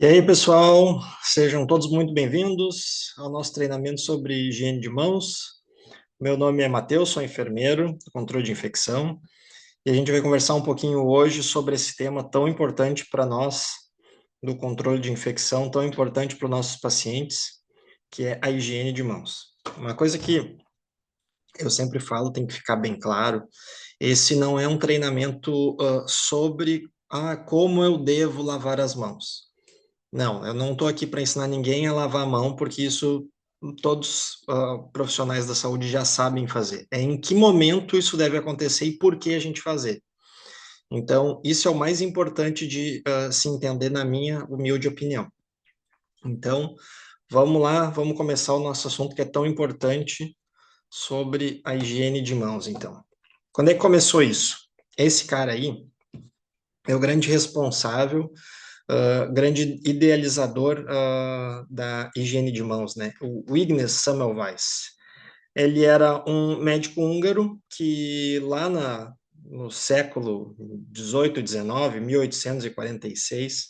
E aí, pessoal, sejam todos muito bem-vindos ao nosso treinamento sobre higiene de mãos. Meu nome é Matheus, sou enfermeiro do controle de infecção, e a gente vai conversar um pouquinho hoje sobre esse tema tão importante para nós, do controle de infecção, tão importante para os nossos pacientes, que é a higiene de mãos. Uma coisa que eu sempre falo, tem que ficar bem claro, esse não é um treinamento sobre como eu devo lavar as mãos. Não, eu não estou aqui para ensinar ninguém a lavar a mão, porque isso todos profissionais da saúde já sabem fazer. É em que momento isso deve acontecer e por que a gente fazer. Então, isso é o mais importante de se entender, na minha humilde opinião. Então, vamos lá, vamos começar o nosso assunto que é tão importante sobre a higiene de mãos, então. Quando é que começou isso? Esse cara aí é o grande responsável, grande idealizador da higiene de mãos, né? O Ignaz Semmelweis. Ele era um médico húngaro que lá no século 18, 19, 1846,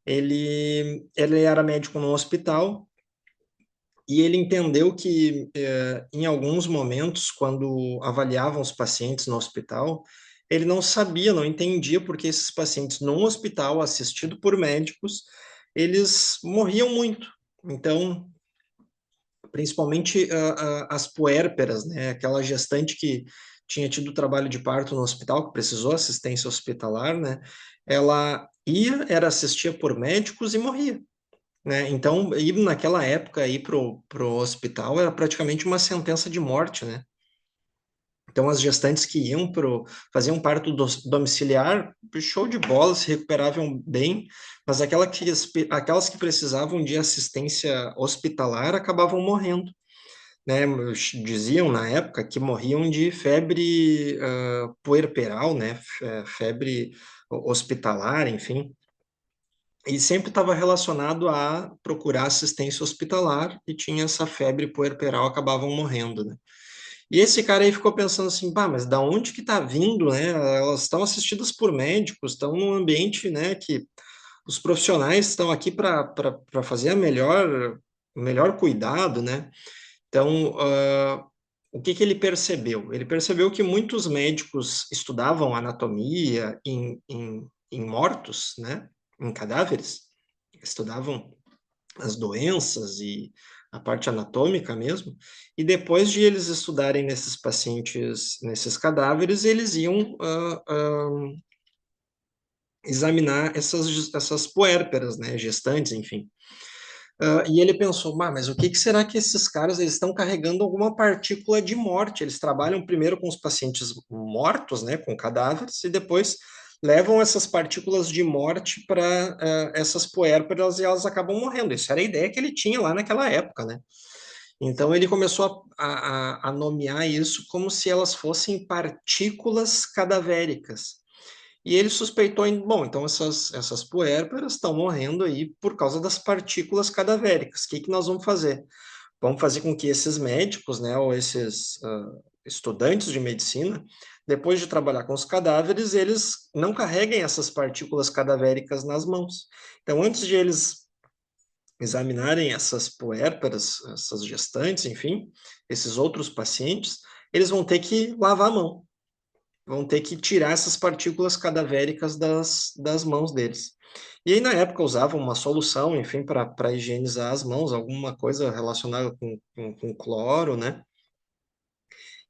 ele era médico num hospital e ele entendeu que, em alguns momentos, quando avaliavam os pacientes no hospital, ele não sabia, não entendia porque esses pacientes num hospital assistido por médicos, eles morriam muito. Então, principalmente as puérperas, né? Aquela gestante que tinha tido trabalho de parto no hospital, que precisou assistência hospitalar, né? Ela era assistida por médicos e morria, né? Então, ir naquela época, ir pro hospital era praticamente uma sentença de morte, né? Então, as gestantes que iam faziam parto domiciliar, show de bola, se recuperavam bem, mas aquelas que precisavam de assistência hospitalar acabavam morrendo, né? Diziam na época que morriam de febre puerperal, né? Febre hospitalar, enfim, e sempre estava relacionado a procurar assistência hospitalar e tinha essa febre puerperal, acabavam morrendo, né? E esse cara aí ficou pensando assim, pá, mas da onde que tá vindo, né? Elas estão assistidas por médicos, estão num ambiente, né, que os profissionais estão aqui para fazer o melhor cuidado, né? Então, o que que ele percebeu? Ele percebeu que muitos médicos estudavam anatomia em mortos, né? Em cadáveres, estudavam as doenças e a parte anatômica mesmo, e depois de eles estudarem nesses pacientes, nesses cadáveres, eles iam examinar essas puérperas, né, gestantes, enfim. E ele pensou, mas o que que será que esses caras eles estão carregando alguma partícula de morte? Eles trabalham primeiro com os pacientes mortos, né, com cadáveres, e depois levam essas partículas de morte para essas puérperas e elas acabam morrendo. Isso era a ideia que ele tinha lá naquela época, né? Então ele começou a nomear isso como se elas fossem partículas cadavéricas. E ele suspeitou, bom, então essas puérperas estão morrendo aí por causa das partículas cadavéricas. O que que nós vamos fazer? Vamos fazer com que esses médicos, né, ou esses estudantes de medicina, depois de trabalhar com os cadáveres, eles não carreguem essas partículas cadavéricas nas mãos. Então, antes de eles examinarem essas puérperas, essas gestantes, enfim, esses outros pacientes, eles vão ter que lavar a mão, vão ter que tirar essas partículas cadavéricas das mãos deles. E aí, na época, usavam uma solução, enfim, para higienizar as mãos, alguma coisa relacionada com cloro, né?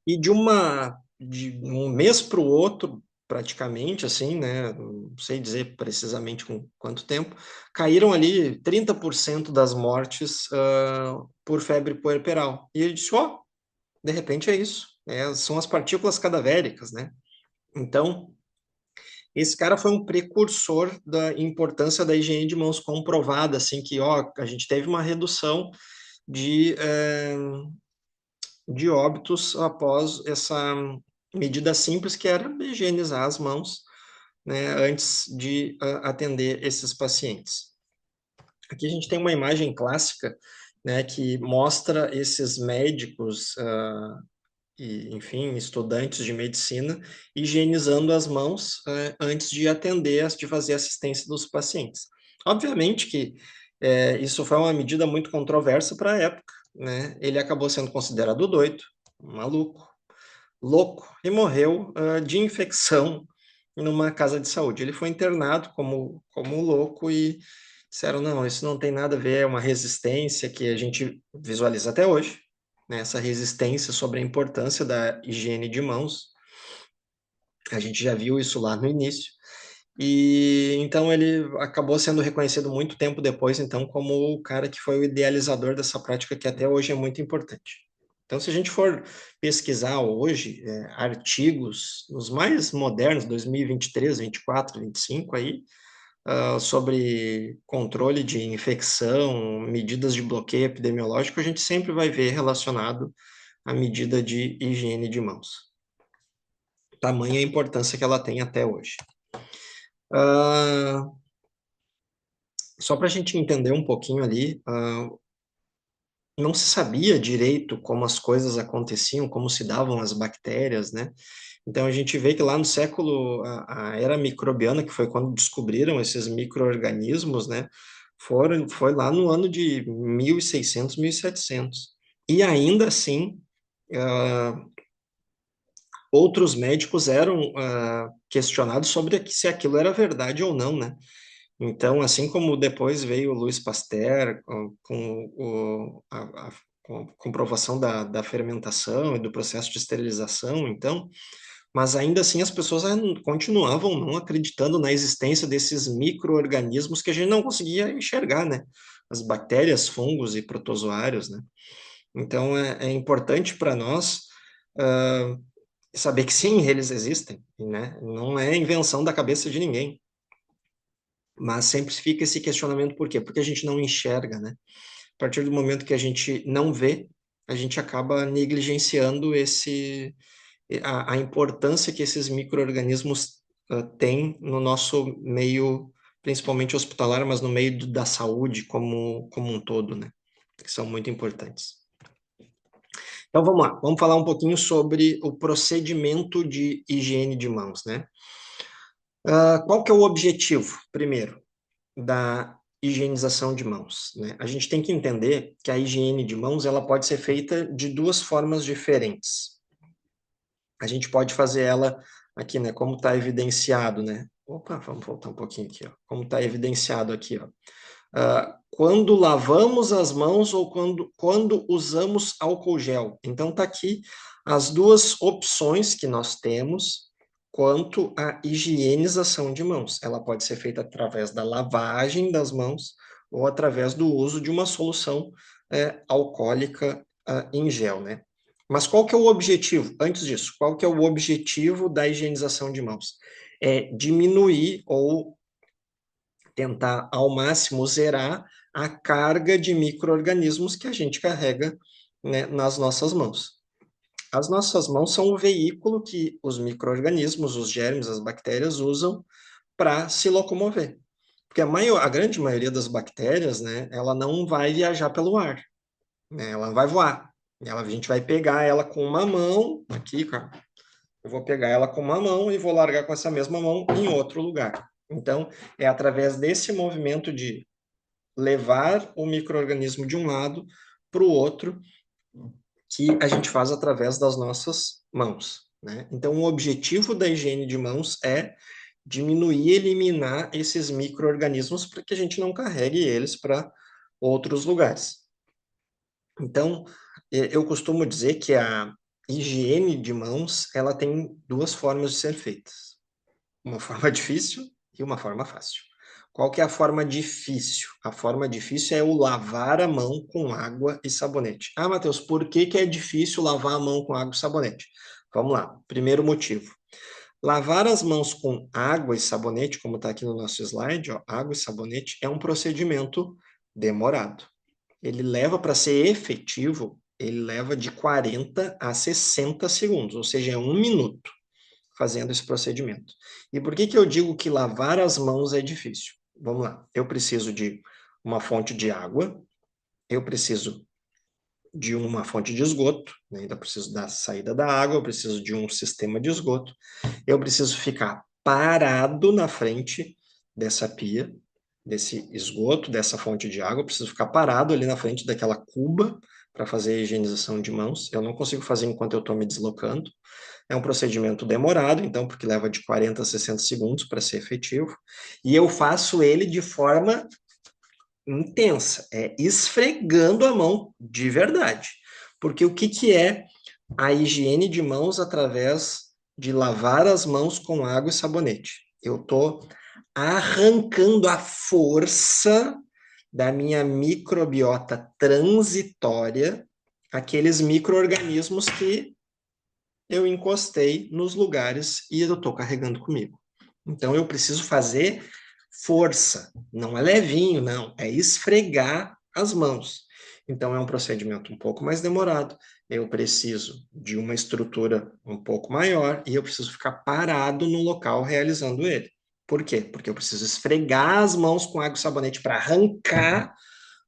E de um mês para o outro, praticamente, assim, né? Não sei dizer precisamente com quanto tempo, caíram ali 30% das mortes por febre puerperal. E ele disse, ó, de repente é isso, são as partículas cadavéricas, né? Então, esse cara foi um precursor da importância da higiene de mãos comprovada, assim, que, ó, a gente teve uma redução de, de óbitos após essa medida simples que era higienizar as mãos, né, antes de atender esses pacientes. Aqui a gente tem uma imagem clássica, né, que mostra esses médicos e, enfim, estudantes de medicina higienizando as mãos antes de atender, de fazer assistência dos pacientes. Obviamente que isso foi uma medida muito controversa para a época, né? Ele acabou sendo considerado doido, maluco, louco, e morreu de infecção numa casa de saúde. Ele foi internado como louco e disseram, não, isso não tem nada a ver, é uma resistência que a gente visualiza até hoje, né? Essa resistência sobre a importância da higiene de mãos. A gente já viu isso lá no início. E então ele acabou sendo reconhecido muito tempo depois, então, como o cara que foi o idealizador dessa prática que até hoje é muito importante. Então, se a gente for pesquisar hoje artigos, os mais modernos, 2023, 24, 25 aí, sobre controle de infecção, medidas de bloqueio epidemiológico, a gente sempre vai ver relacionado à medida de higiene de mãos. Tamanha a importância que ela tem até hoje. Uh, Só para a gente entender um pouquinho ali, não se sabia direito como as coisas aconteciam, como se davam as bactérias, né? Então a gente vê que lá no século, a era microbiana, que foi quando descobriram esses micro-organismos, né? Foi lá no ano de 1600, 1700. E ainda assim, outros médicos eram questionados sobre se aquilo era verdade ou não, né? Então, assim como depois veio o Louis Pasteur com a comprovação da fermentação e do processo de esterilização, então, mas ainda assim as pessoas continuavam não acreditando na existência desses micro-organismos que a gente não conseguia enxergar, né? As bactérias, fungos e protozoários, né? Então, é importante para nós saber que sim, eles existem, né? Não é invenção da cabeça de ninguém. Mas sempre fica esse questionamento, por quê? Porque a gente não enxerga, né? A partir do momento que a gente não vê, a gente acaba negligenciando a importância que esses micro-organismos têm no nosso meio, principalmente hospitalar, mas no meio da saúde como um todo, né? Que são muito importantes. Então vamos lá, vamos falar um pouquinho sobre o procedimento de higiene de mãos, né? Qual que é o objetivo, primeiro, da higienização de mãos, né? A gente tem que entender que a higiene de mãos ela pode ser feita de duas formas diferentes. A gente pode fazer ela aqui, né? Como está evidenciado, né? Opa, vamos voltar um pouquinho aqui, ó. Como está evidenciado aqui, ó. Quando lavamos as mãos ou quando usamos álcool gel. Então, está aqui as duas opções que nós temos quanto à higienização de mãos. Ela pode ser feita através da lavagem das mãos ou através do uso de uma solução alcoólica em gel, né? Mas qual que é o objetivo? Antes disso, qual que é o objetivo da higienização de mãos? É diminuir ou tentar ao máximo zerar a carga de micro-organismos que a gente carrega, né, nas nossas mãos. As nossas mãos são o veículo que os micro-organismos, os germes, as bactérias usam para se locomover. Porque a grande maioria das bactérias, né, ela não vai viajar pelo ar, né, ela vai voar. A gente vai pegar ela com uma mão, aqui, cara, eu vou pegar ela com uma mão e vou largar com essa mesma mão em outro lugar. Então, é através desse movimento de levar o micro-organismo de um lado para o outro que a gente faz através das nossas mãos, né? Então, o objetivo da higiene de mãos é diminuir e eliminar esses micro-organismos para que a gente não carregue eles para outros lugares. Então, eu costumo dizer que a higiene de mãos, ela tem duas formas de ser feitas. Uma forma difícil e uma forma fácil. Qual que é a forma difícil? A forma difícil é o lavar a mão com água e sabonete. Ah, Matheus, por que que é difícil lavar a mão com água e sabonete? Vamos lá. Primeiro motivo. Lavar as mãos com água e sabonete, como está aqui no nosso slide, ó, água e sabonete, é um procedimento demorado. Ele leva para ser efetivo, ele leva de 40 a 60 segundos, ou seja, é um minuto fazendo esse procedimento. E por que que eu digo que lavar as mãos é difícil? Vamos lá. Eu preciso de uma fonte de água, eu preciso de uma fonte de esgoto, né? Ainda preciso da saída da água, eu preciso de um sistema de esgoto, eu preciso ficar parado na frente dessa pia, desse esgoto, dessa fonte de água, eu preciso ficar parado ali na frente daquela cuba para fazer a higienização de mãos. Eu não consigo fazer enquanto eu estou me deslocando. É um procedimento demorado, então, porque leva de 40 a 60 segundos para ser efetivo. E eu faço ele de forma intensa, esfregando a mão de verdade. Porque o que, que é a higiene de mãos através de lavar as mãos com água e sabonete? Eu estou arrancando a força da minha microbiota transitória, aqueles micro-organismos que eu encostei nos lugares e eu estou carregando comigo. Então eu preciso fazer força, não é levinho, não, é esfregar as mãos. Então é um procedimento um pouco mais demorado, eu preciso de uma estrutura um pouco maior e eu preciso ficar parado no local realizando ele. Por quê? Porque eu preciso esfregar as mãos com água e sabonete para arrancar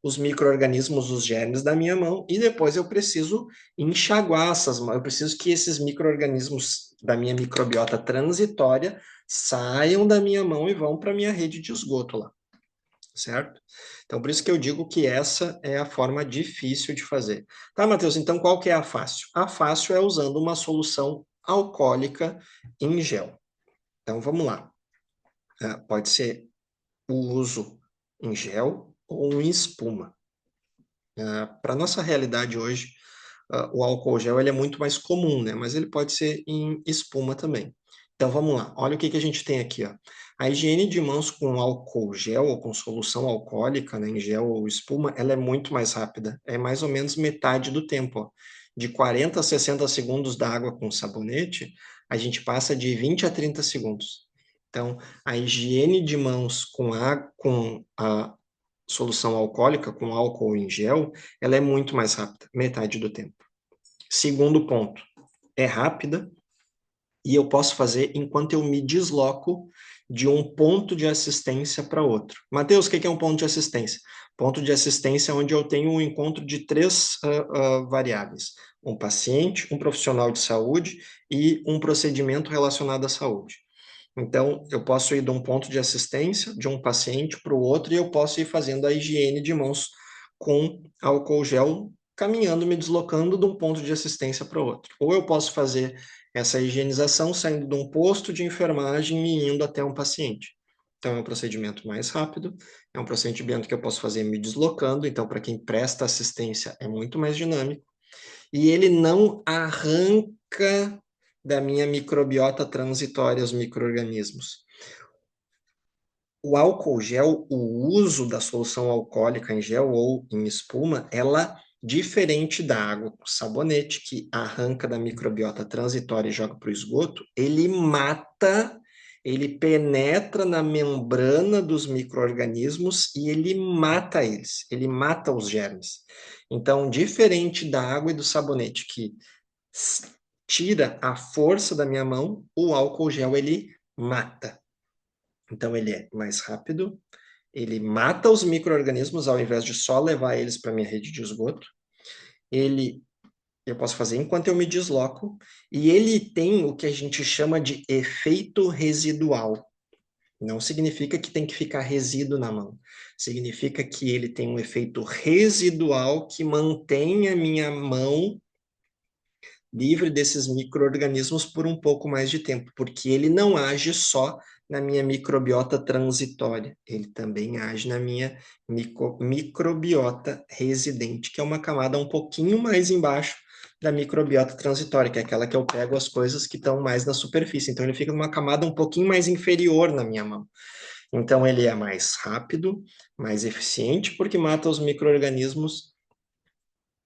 os micro-organismos, os germes da minha mão, e depois eu preciso enxaguar essas mãos. Eu preciso que esses micro-organismos da minha microbiota transitória saiam da minha mão e vão para a minha rede de esgoto lá, certo? Então, por isso que eu digo que essa é a forma difícil de fazer. Tá, Matheus? Então, qual que é a fácil? A fácil é usando uma solução alcoólica em gel. Então, vamos lá. Pode ser o uso em gel ou em espuma. Para a nossa realidade hoje, o álcool gel ele é muito mais comum, né? Mas ele pode ser em espuma também. Então vamos lá, olha o que que a gente tem aqui, ó. A higiene de mãos com álcool gel ou com solução alcoólica, né, em gel ou espuma, ela é muito mais rápida. É mais ou menos metade do tempo, ó. De 40 a 60 segundos da água com sabonete, a gente passa de 20 a 30 segundos. Então, a higiene de mãos com a solução alcoólica, com álcool em gel, ela é muito mais rápida, metade do tempo. Segundo ponto, é rápida e eu posso fazer enquanto eu me desloco de um ponto de assistência para outro. Mateus, o que é um ponto de assistência? Ponto de assistência é onde eu tenho um encontro de três variáveis: um paciente, um profissional de saúde e um procedimento relacionado à saúde. Então, eu posso ir de um ponto de assistência de um paciente para o outro e eu posso ir fazendo a higiene de mãos com álcool gel, caminhando, me deslocando de um ponto de assistência para o outro. Ou eu posso fazer essa higienização saindo de um posto de enfermagem e indo até um paciente. Então, é um procedimento mais rápido, é um procedimento que eu posso fazer me deslocando, então, para quem presta assistência, é muito mais dinâmico. E ele não arranca da minha microbiota transitória os micro-organismos. O álcool gel, o uso da solução alcoólica em gel ou em espuma, ela, diferente da água com sabonete, que arranca da microbiota transitória e joga para o esgoto, ele mata, ele penetra na membrana dos micro-organismos e ele mata eles, ele mata os germes. Então, diferente da água e do sabonete, que tira a força da minha mão, o álcool gel ele mata. Então ele é mais rápido, ele mata os micro-organismos ao invés de só levar eles para minha rede de esgoto. Ele eu posso fazer enquanto eu me desloco e ele tem o que a gente chama de efeito residual. Não significa que tem que ficar resíduo na mão. Significa que ele tem um efeito residual que mantém a minha mão livre desses micro-organismos por um pouco mais de tempo, porque ele não age só na minha microbiota transitória, ele também age na minha microbiota residente, que é uma camada um pouquinho mais embaixo da microbiota transitória, que é aquela que eu pego as coisas que estão mais na superfície. Então ele fica numa camada um pouquinho mais inferior na minha mão. Então ele é mais rápido, mais eficiente, porque mata os micro-organismos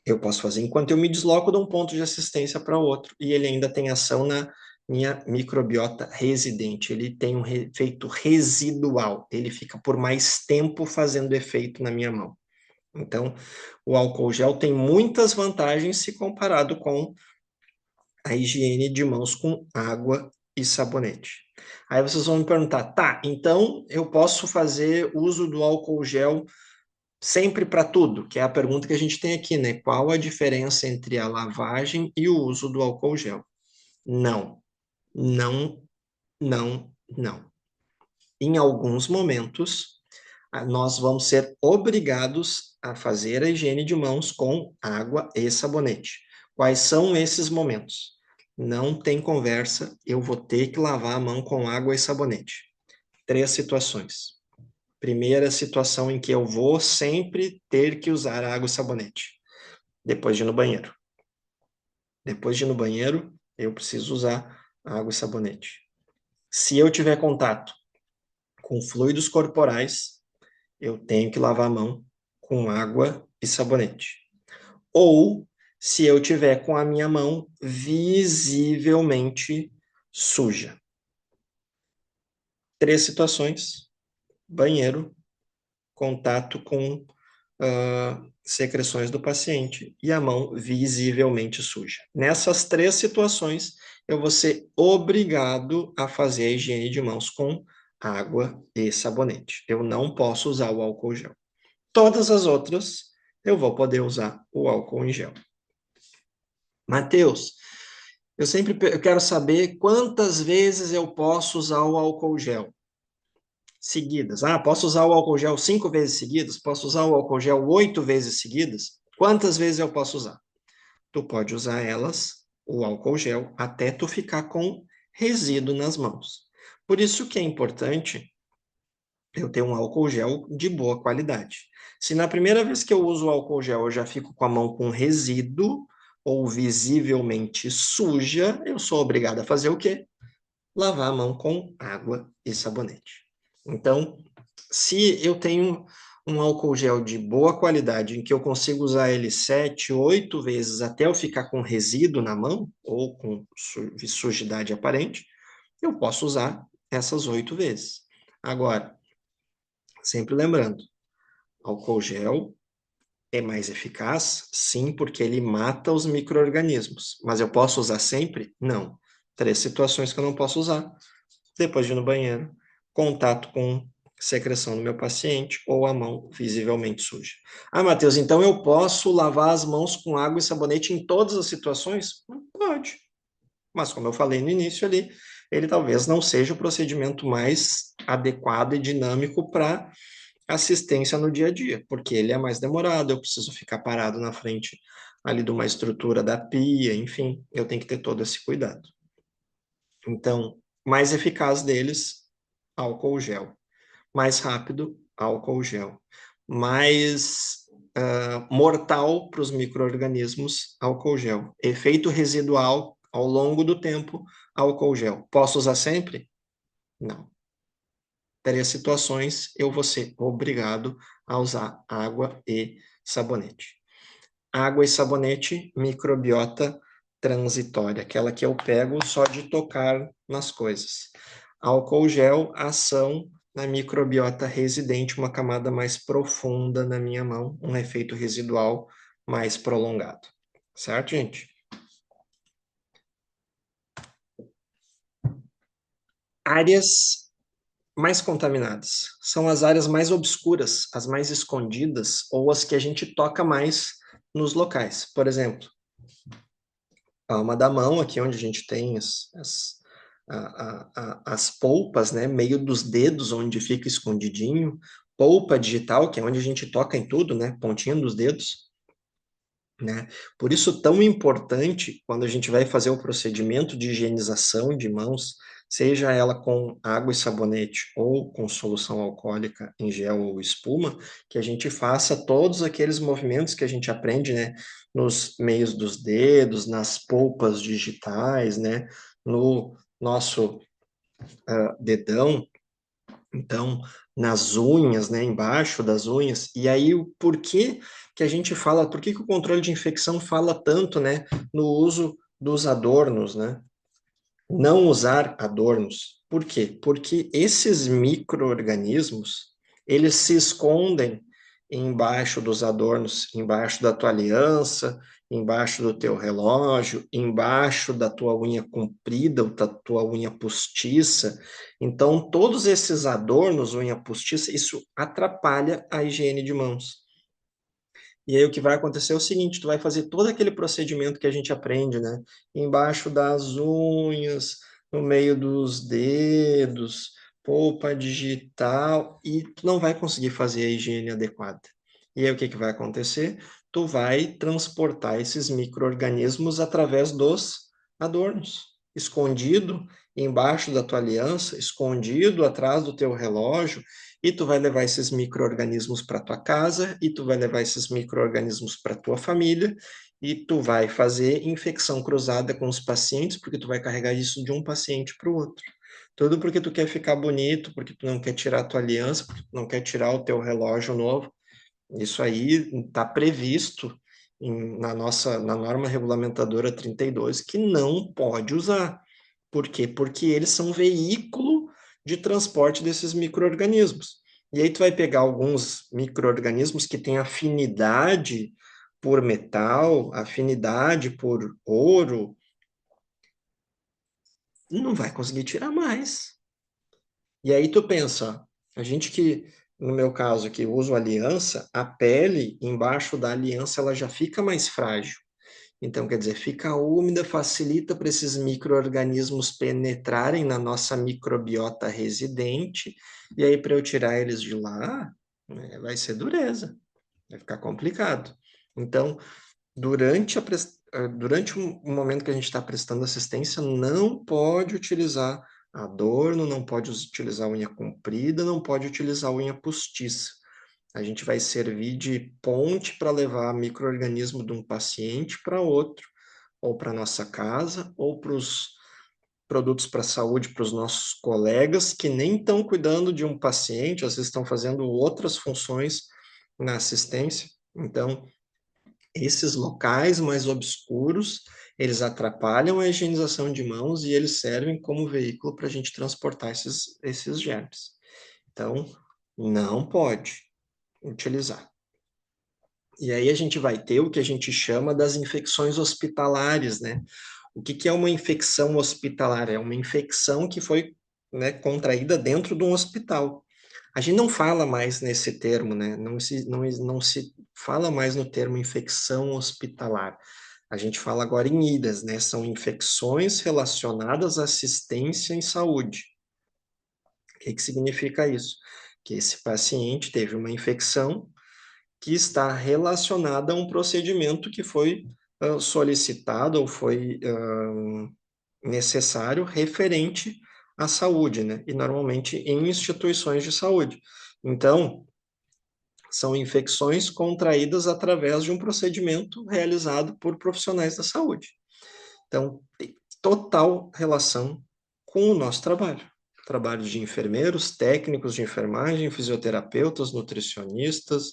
eu posso fazer enquanto eu me desloco de um ponto de assistência para outro. E ele ainda tem ação na minha microbiota residente. Ele tem um efeito residual. Ele fica por mais tempo fazendo efeito na minha mão. Então, o álcool gel tem muitas vantagens se comparado com a higiene de mãos com água e sabonete. Aí vocês vão me perguntar, tá, então eu posso fazer uso do álcool gel sempre para tudo, que é a pergunta que a gente tem aqui, né? Qual a diferença entre a lavagem e o uso do álcool gel? Não, não, não, não. Em alguns momentos, nós vamos ser obrigados a fazer a higiene de mãos com água e sabonete. Quais são esses momentos? Não tem conversa, eu vou ter que lavar a mão com água e sabonete. 3 situações. Primeira situação em que eu vou sempre ter que usar água e sabonete. Depois de ir no banheiro. Depois de ir no banheiro, eu preciso usar água e sabonete. Se eu tiver contato com fluidos corporais, eu tenho que lavar a mão com água e sabonete. Ou se eu tiver com a minha mão visivelmente suja. 3 situações: banheiro, contato com secreções do paciente e a mão visivelmente suja. Nessas 3 situações, eu vou ser obrigado a fazer a higiene de mãos com água e sabonete. Eu não posso usar o álcool gel. Todas as outras, eu vou poder usar o álcool em gel. Mateus, eu quero saber quantas vezes eu posso usar o álcool gel seguidas. Ah, posso usar o álcool gel 5 vezes seguidas? Posso usar o álcool gel 8 vezes seguidas? Quantas vezes eu posso usar? Tu pode usar elas, o álcool gel, até tu ficar com resíduo nas mãos. Por isso que é importante eu ter um álcool gel de boa qualidade. Se na primeira vez que eu uso o álcool gel eu já fico com a mão com resíduo ou visivelmente suja, eu sou obrigado a fazer o quê? Lavar a mão com água e sabonete. Então, se eu tenho um álcool gel de boa qualidade, em que eu consigo usar ele 7, 8 vezes até eu ficar com resíduo na mão, ou com sujidade aparente, eu posso usar essas 8 vezes. Agora, sempre lembrando, álcool gel é mais eficaz? Sim, porque ele mata os micro-organismos. Mas eu posso usar sempre? Não. 3 situações que eu não posso usar. Depois de ir no banheiro, contato com secreção do meu paciente ou a mão visivelmente suja. Ah, Matheus, então eu posso lavar as mãos com água e sabonete em todas as situações? Pode. Mas como eu falei no início ali, ele talvez não seja o procedimento mais adequado e dinâmico para assistência no dia a dia, porque ele é mais demorado, eu preciso ficar parado na frente ali de uma estrutura da pia, enfim, eu tenho que ter todo esse cuidado. Então, mais eficaz deles, álcool gel. Mais rápido, álcool gel. Mais mortal para os micro-organismos, álcool gel. Efeito residual ao longo do tempo, álcool gel. Posso usar sempre? Não. 3 situações, eu vou ser obrigado a usar água e sabonete. Água e sabonete, microbiota transitória, aquela que eu pego só de tocar nas coisas. Álcool gel, ação na microbiota residente, uma camada mais profunda na minha mão, um efeito residual mais prolongado. Certo, gente? Áreas mais contaminadas são as áreas mais obscuras, as mais escondidas ou as que a gente toca mais nos locais. Por exemplo, palma da mão, aqui onde a gente tem as polpas, né? Meio dos dedos, onde fica escondidinho. Polpa digital, que é onde a gente toca em tudo, né? Pontinha dos dedos, né? Por isso, tão importante, quando a gente vai fazer o procedimento de higienização de mãos, seja ela com água e sabonete ou com solução alcoólica em gel ou espuma, que a gente faça todos aqueles movimentos que a gente aprende, né? Nos meios dos dedos, nas polpas digitais, né? No nosso dedão, então, nas unhas, né, embaixo das unhas. E aí, o porquê que a gente fala, por que que o controle de infecção fala tanto, né, no uso dos adornos, né? Não usar adornos. Por quê? Porque esses micro-organismos, eles se escondem embaixo dos adornos, embaixo da tua aliança, embaixo do teu relógio, embaixo da tua unha comprida, ou da tua unha postiça. Então, todos esses adornos, unha postiça, isso atrapalha a higiene de mãos. E aí o que vai acontecer é o seguinte, tu vai fazer todo aquele procedimento que a gente aprende, né? Embaixo das unhas, no meio dos dedos, polpa digital, e tu não vai conseguir fazer a higiene adequada. E aí o que que vai acontecer? Tu vai transportar esses micro-organismos através dos adornos, escondido embaixo da tua aliança, escondido atrás do teu relógio, e tu vai levar esses micro-organismos para tua casa, e tu vai levar esses micro-organismos para tua família, e tu vai fazer infecção cruzada com os pacientes, porque tu vai carregar isso de um paciente para o outro. Tudo porque tu quer ficar bonito, porque tu não quer tirar a tua aliança, porque tu não quer tirar o teu relógio novo. Isso aí está previsto na norma regulamentadora 32, que não pode usar. Por quê? Porque eles são veículo de transporte desses micro-organismos. E aí tu vai pegar alguns micro-organismos que têm afinidade por metal, afinidade por ouro, não vai conseguir tirar mais. E aí tu pensa, a gente que, no meu caso, que uso aliança, a pele embaixo da aliança ela já fica mais frágil. Então, quer dizer, fica úmida, facilita para esses micro-organismos penetrarem na nossa microbiota residente, e aí para eu tirar eles de lá, né, vai ser dureza, vai ficar complicado. Então, durante o momento que a gente está prestando assistência, não pode utilizar adorno, não pode utilizar unha comprida, não pode utilizar unha postiça. A gente vai servir de ponte para levar micro-organismo de um paciente para outro, ou para nossa casa, ou para os produtos para a saúde para os nossos colegas que nem estão cuidando de um paciente, às vezes estão fazendo outras funções na assistência. Então, esses locais mais obscuros, eles atrapalham a higienização de mãos e eles servem como veículo para a gente transportar esses germes. Então, não pode utilizar. E aí a gente vai ter o que a gente chama das infecções hospitalares, né? O que que é uma infecção hospitalar? É uma infecção que foi, né, contraída dentro de um hospital. A gente não fala mais nesse termo, né? Não se fala mais no termo infecção hospitalar. A gente fala agora em IDAS, né? São infecções relacionadas à assistência em saúde. O que que significa isso? Que esse paciente teve uma infecção que está relacionada a um procedimento que foi solicitado ou foi necessário referente à saúde, né? E normalmente em instituições de saúde. Então, são infecções contraídas através de um procedimento realizado por profissionais da saúde. Então, tem total relação com o nosso trabalho. Trabalho de enfermeiros, técnicos de enfermagem, fisioterapeutas, nutricionistas,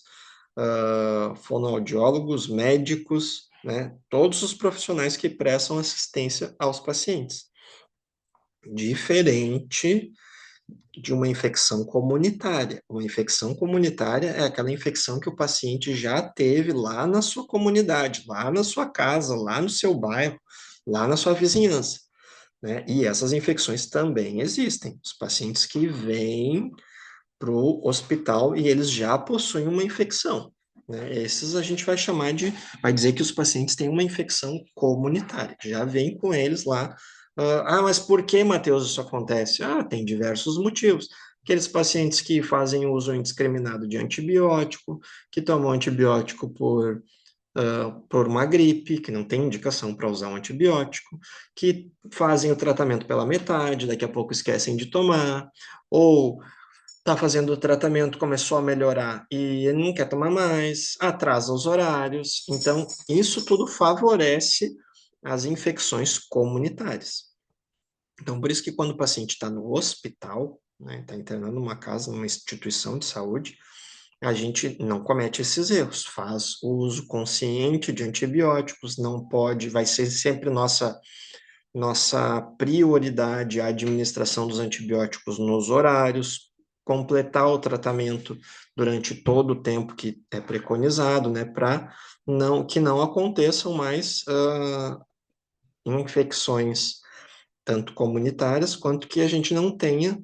fonoaudiólogos, médicos, né? Todos os profissionais que prestam assistência aos pacientes. Diferente de uma infecção comunitária. Uma infecção comunitária é aquela infecção que o paciente já teve lá na sua comunidade, lá na sua casa, lá no seu bairro, lá na sua vizinhança, né? E essas infecções também existem. Os pacientes que vêm para o hospital e eles já possuem uma infecção, né? Esses a gente vai chamar de, vai dizer que os pacientes têm uma infecção comunitária, já vem com eles lá. Mas por que, Matheus, isso acontece? Tem diversos motivos. Aqueles pacientes que fazem uso indiscriminado de antibiótico, que tomam antibiótico por uma gripe, que não tem indicação para usar um antibiótico, que fazem o tratamento pela metade, daqui a pouco esquecem de tomar, ou está fazendo o tratamento, começou a melhorar e ele não quer tomar mais, atrasa os horários. Então, isso tudo favorece as infecções comunitárias. Então, por isso que quando o paciente está no hospital, né, está internando numa casa, numa instituição de saúde, a gente não comete esses erros, faz o uso consciente de antibióticos, não pode, vai ser sempre nossa prioridade a administração dos antibióticos nos horários, completar o tratamento durante todo o tempo que é preconizado, né, para que não aconteçam mais infecções, tanto comunitárias, quanto que a gente não tenha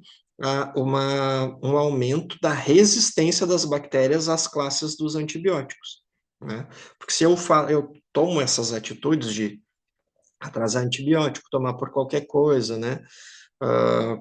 um aumento da resistência das bactérias às classes dos antibióticos, né? Porque se eu tomo essas atitudes de atrasar antibiótico, tomar por qualquer coisa, né?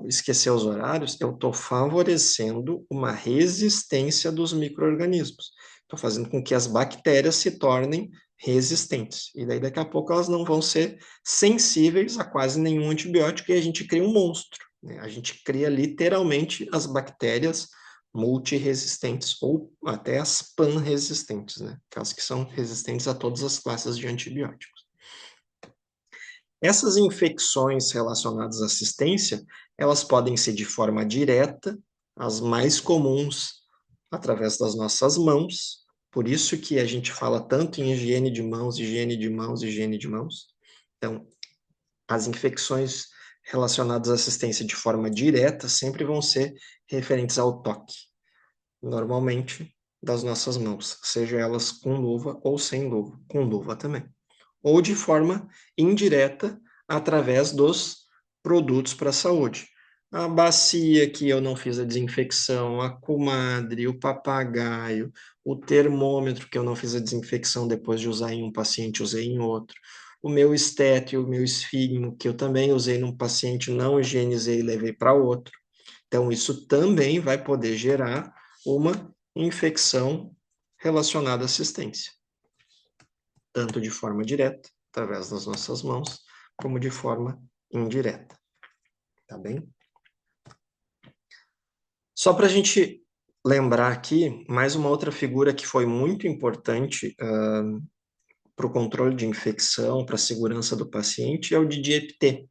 esquecer os horários, eu estou favorecendo uma resistência dos micro-organismos. Estou fazendo com que as bactérias se tornem resistentes. E daí, daqui a pouco, elas não vão ser sensíveis a quase nenhum antibiótico e a gente cria um monstro, né? A gente cria literalmente as bactérias multiresistentes ou até as pan-resistentes, né? Aquelas que são resistentes a todas as classes de antibióticos. Essas infecções relacionadas à assistência, elas podem ser de forma direta, as mais comuns através das nossas mãos, por isso que a gente fala tanto em higiene de mãos, higiene de mãos, higiene de mãos. Então, as infecções relacionadas à assistência de forma direta sempre vão ser referentes ao toque, normalmente das nossas mãos, seja elas com luva ou sem luva, com luva também ou de forma indireta através dos produtos para a saúde. A bacia que eu não fiz a desinfecção, a comadre, o papagaio, o termômetro que eu não fiz a desinfecção depois de usar em um paciente, usei em outro. O meu estétio, o meu esfigmo, que eu também usei num paciente, não higienizei e levei para outro. Então, isso também vai poder gerar uma infecção relacionada à assistência tanto de forma direta, através das nossas mãos, como de forma indireta. Tá bem? Só para a gente lembrar aqui, mais uma outra figura que foi muito importante para o controle de infecção, para a segurança do paciente, é o Didier Epitet.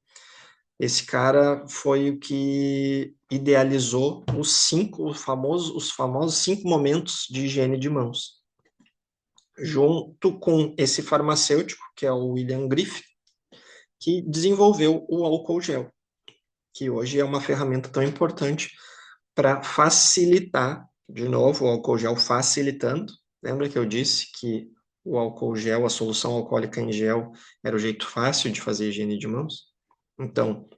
Esse cara foi o que idealizou os famosos 5 momentos de higiene de mãos. Junto com esse farmacêutico, que é o William Griffith, que desenvolveu o álcool gel, que hoje é uma ferramenta tão importante para facilitar, de novo, o álcool gel facilitando. Lembra que eu disse que o álcool gel, a solução alcoólica em gel, era o jeito fácil de fazer higiene de mãos? Então,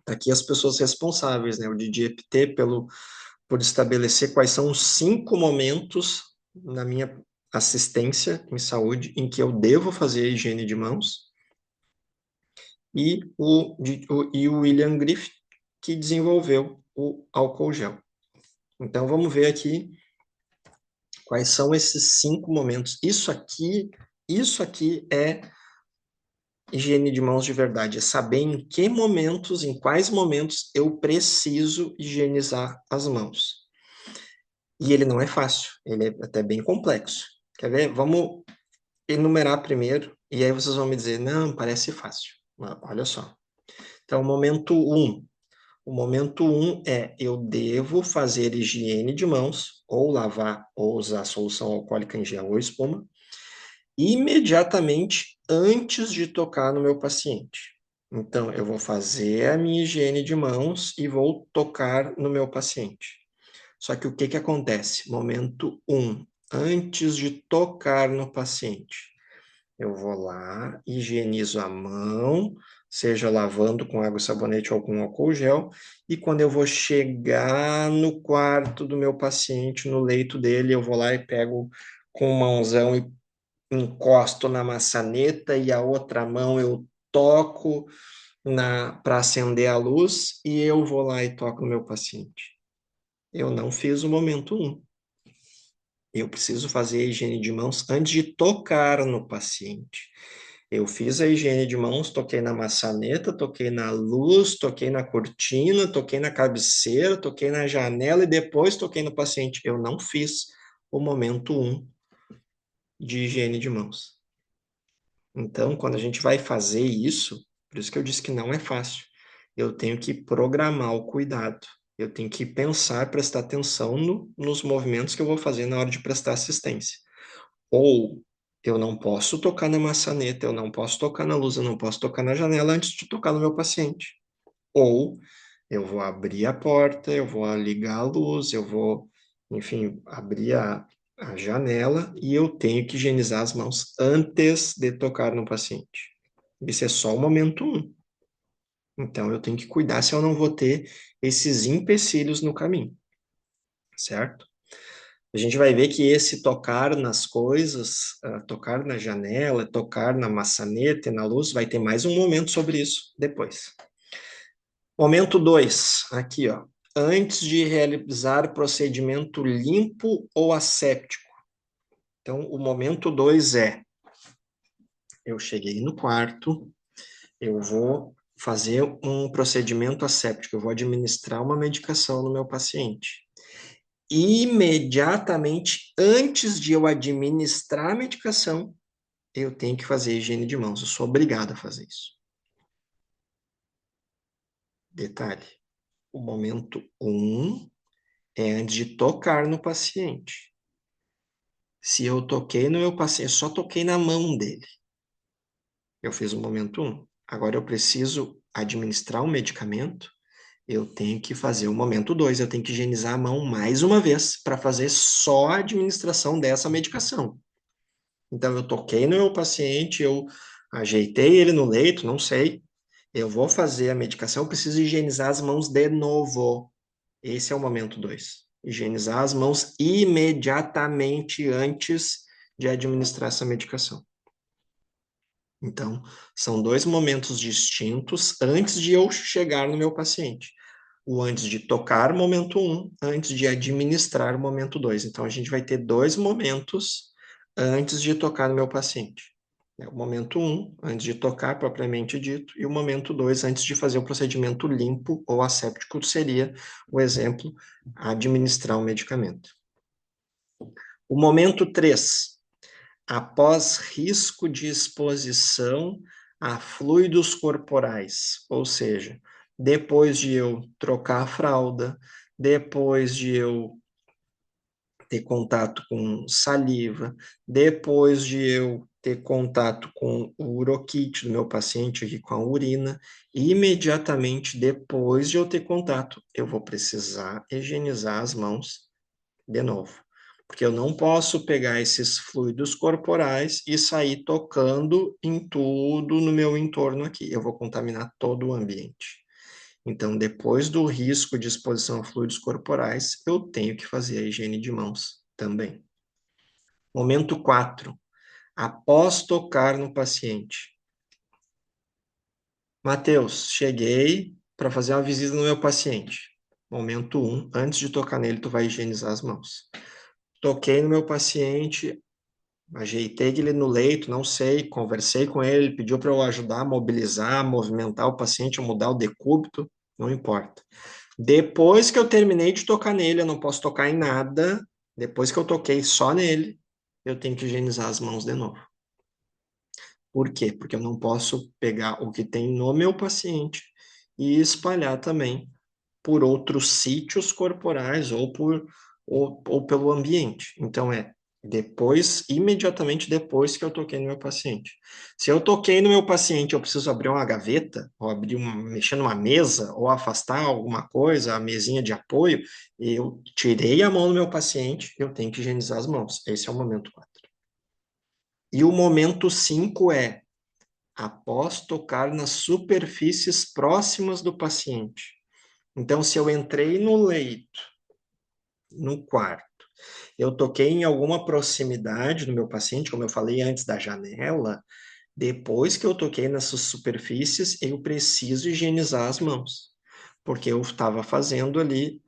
aqui as pessoas responsáveis, né? O DDEPT por estabelecer quais são os 5 momentos na minha assistência em saúde em que eu devo fazer a higiene de mãos, e o William Griffith, que desenvolveu o álcool gel. Então, vamos ver aqui quais são esses 5 momentos. Isso aqui é higiene de mãos de verdade, é saber em que momentos, em quais momentos eu preciso higienizar as mãos. E ele não é fácil, ele é até bem complexo. Quer ver? Vamos enumerar primeiro, e aí vocês vão me dizer, não, parece fácil. Olha só. Então, momento 1. O momento 1 é eu devo fazer higiene de mãos, ou lavar, ou usar solução alcoólica em gel ou espuma, imediatamente antes de tocar no meu paciente. Então, eu vou fazer a minha higiene de mãos e vou tocar no meu paciente. Só que o que acontece? Momento 1, antes de tocar no paciente. Eu vou lá, higienizo a mão, seja lavando com água e sabonete ou com álcool gel, e quando eu vou chegar no quarto do meu paciente, no leito dele, eu vou lá e pego com uma mãozão e encosto na maçaneta, e a outra mão eu toco para acender a luz, e eu vou lá e toco no meu paciente. Eu não fiz o momento 1. Eu preciso fazer a higiene de mãos antes de tocar no paciente. Eu fiz a higiene de mãos, toquei na maçaneta, toquei na luz, toquei na cortina, toquei na cabeceira, toquei na janela e depois toquei no paciente. Eu não fiz o momento 1 de higiene de mãos. Então, quando a gente vai fazer isso, por isso que eu disse que não é fácil, eu tenho que programar o cuidado. Eu tenho que pensar, prestar atenção nos movimentos que eu vou fazer na hora de prestar assistência. Ou eu não posso tocar na maçaneta, eu não posso tocar na luz, eu não posso tocar na janela antes de tocar no meu paciente. Ou eu vou abrir a porta, eu vou ligar a luz, eu vou, enfim, abrir a janela e eu tenho que higienizar as mãos antes de tocar no paciente. Isso é só o momento 1. Então, eu tenho que cuidar se eu não vou ter esses empecilhos no caminho, certo? A gente vai ver que esse tocar nas coisas, tocar na janela, tocar na maçaneta e na luz, vai ter mais um momento sobre isso depois. Momento 2, aqui, ó. Antes de realizar procedimento limpo ou asséptico. Então, o momento 2 é: eu cheguei no quarto, eu vou fazer um procedimento asséptico, eu vou administrar uma medicação no meu paciente. Imediatamente antes de eu administrar a medicação, eu tenho que fazer higiene de mãos. Eu sou obrigado a fazer isso. Detalhe: o momento 1 é antes de tocar no paciente. Se eu toquei no meu paciente, só toquei na mão dele. Eu fiz o momento 1. Agora eu preciso administrar um medicamento, eu tenho que fazer o momento 2. Eu tenho que higienizar a mão mais uma vez para fazer só a administração dessa medicação. Então, eu toquei no meu paciente, eu ajeitei ele no leito, não sei. Eu vou fazer a medicação, eu preciso higienizar as mãos de novo. Esse é o momento 2. Higienizar as mãos imediatamente antes de administrar essa medicação. Então, são dois momentos distintos antes de eu chegar no meu paciente. O antes de tocar, momento 1, antes de administrar, momento 2. Então, a gente vai ter dois momentos antes de tocar no meu paciente. É o momento 1, antes de tocar, propriamente dito, e o momento 2, antes de fazer o procedimento limpo ou asséptico, seria o exemplo, administrar um medicamento. O momento 3, após risco de exposição a fluidos corporais, ou seja, depois de eu trocar a fralda, depois de eu ter contato com saliva, depois de eu ter contato com o uroquite do meu paciente aqui com a urina, imediatamente depois de eu ter contato, eu vou precisar higienizar as mãos de novo. Porque eu não posso pegar esses fluidos corporais e sair tocando em tudo no meu entorno aqui. Eu vou contaminar todo o ambiente. Então, depois do risco de exposição a fluidos corporais, eu tenho que fazer a higiene de mãos também. Momento 4. Após tocar no paciente. Mateus, cheguei para fazer uma visita no meu paciente. Momento 1. Antes de tocar nele, tu vai higienizar as mãos. Toquei no meu paciente, ajeitei ele no leito, não sei, conversei com ele, ele pediu para eu ajudar a mobilizar, a movimentar o paciente, a mudar o decúbito, não importa. Depois que eu terminei de tocar nele, eu não posso tocar em nada. Depois que eu toquei só nele, eu tenho que higienizar as mãos de novo. Por quê? Porque eu não posso pegar o que tem no meu paciente e espalhar também por outros sítios corporais ou pelo ambiente. Então, depois, imediatamente depois que eu toquei no meu paciente. Se eu toquei no meu paciente, eu preciso abrir uma gaveta, ou mexer numa mesa, ou afastar alguma coisa, a mesinha de apoio, eu tirei a mão do meu paciente, eu tenho que higienizar as mãos. Esse é o momento 4. E o momento 5 é após tocar nas superfícies próximas do paciente. Então, se eu entrei no leito, no quarto, eu toquei em alguma proximidade do meu paciente, como eu falei antes da janela, depois que eu toquei nessas superfícies, eu preciso higienizar as mãos, porque eu estava fazendo ali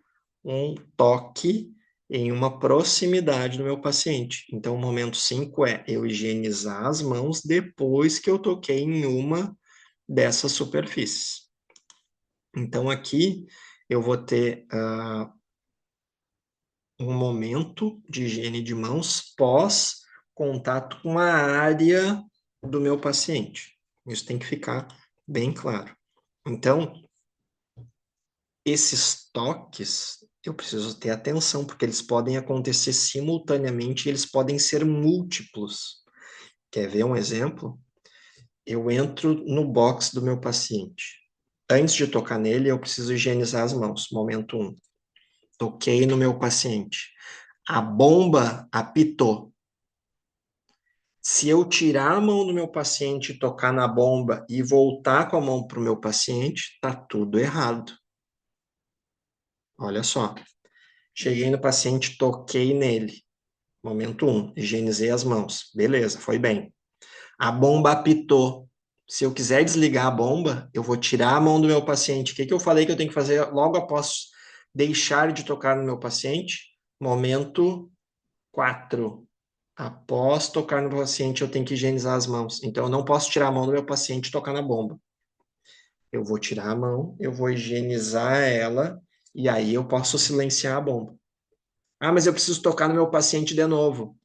um toque em uma proximidade do meu paciente. Então, o momento 5 é eu higienizar as mãos depois que eu toquei em uma dessas superfícies. Então, aqui eu vou ter um momento de higiene de mãos pós contato com a área do meu paciente. Isso tem que ficar bem claro. Então, esses toques eu preciso ter atenção, porque eles podem acontecer simultaneamente e eles podem ser múltiplos. Quer ver um exemplo? Eu entro no box do meu paciente. Antes de tocar nele, eu preciso higienizar as mãos. Momento 1. Toquei no meu paciente. A bomba apitou. Se eu tirar a mão do meu paciente, tocar na bomba e voltar com a mão para o meu paciente, tá tudo errado. Olha só. Cheguei no paciente, toquei nele. Momento 1, higienizei as mãos. Beleza, foi bem. A bomba apitou. Se eu quiser desligar a bomba, eu vou tirar a mão do meu paciente. O que que eu falei que eu tenho que fazer logo após deixar de tocar no meu paciente? Momento 4. Após tocar no paciente, eu tenho que higienizar as mãos. Então, eu não posso tirar a mão do meu paciente e tocar na bomba. Eu vou tirar a mão, eu vou higienizar ela, e aí eu posso silenciar a bomba. Ah, mas eu preciso tocar no meu paciente de novo.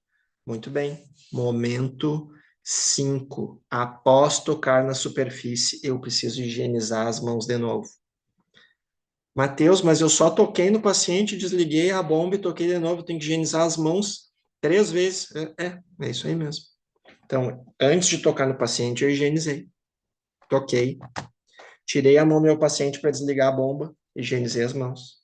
Muito bem. Momento 5. Após tocar na superfície, eu preciso higienizar as mãos de novo. Mateus, mas eu só toquei no paciente, desliguei a bomba e toquei de novo. Tenho que higienizar as mãos 3 vezes. É isso aí mesmo. Então, antes de tocar no paciente, eu higienizei. Toquei. Tirei a mão do meu paciente para desligar a bomba, higienizei as mãos.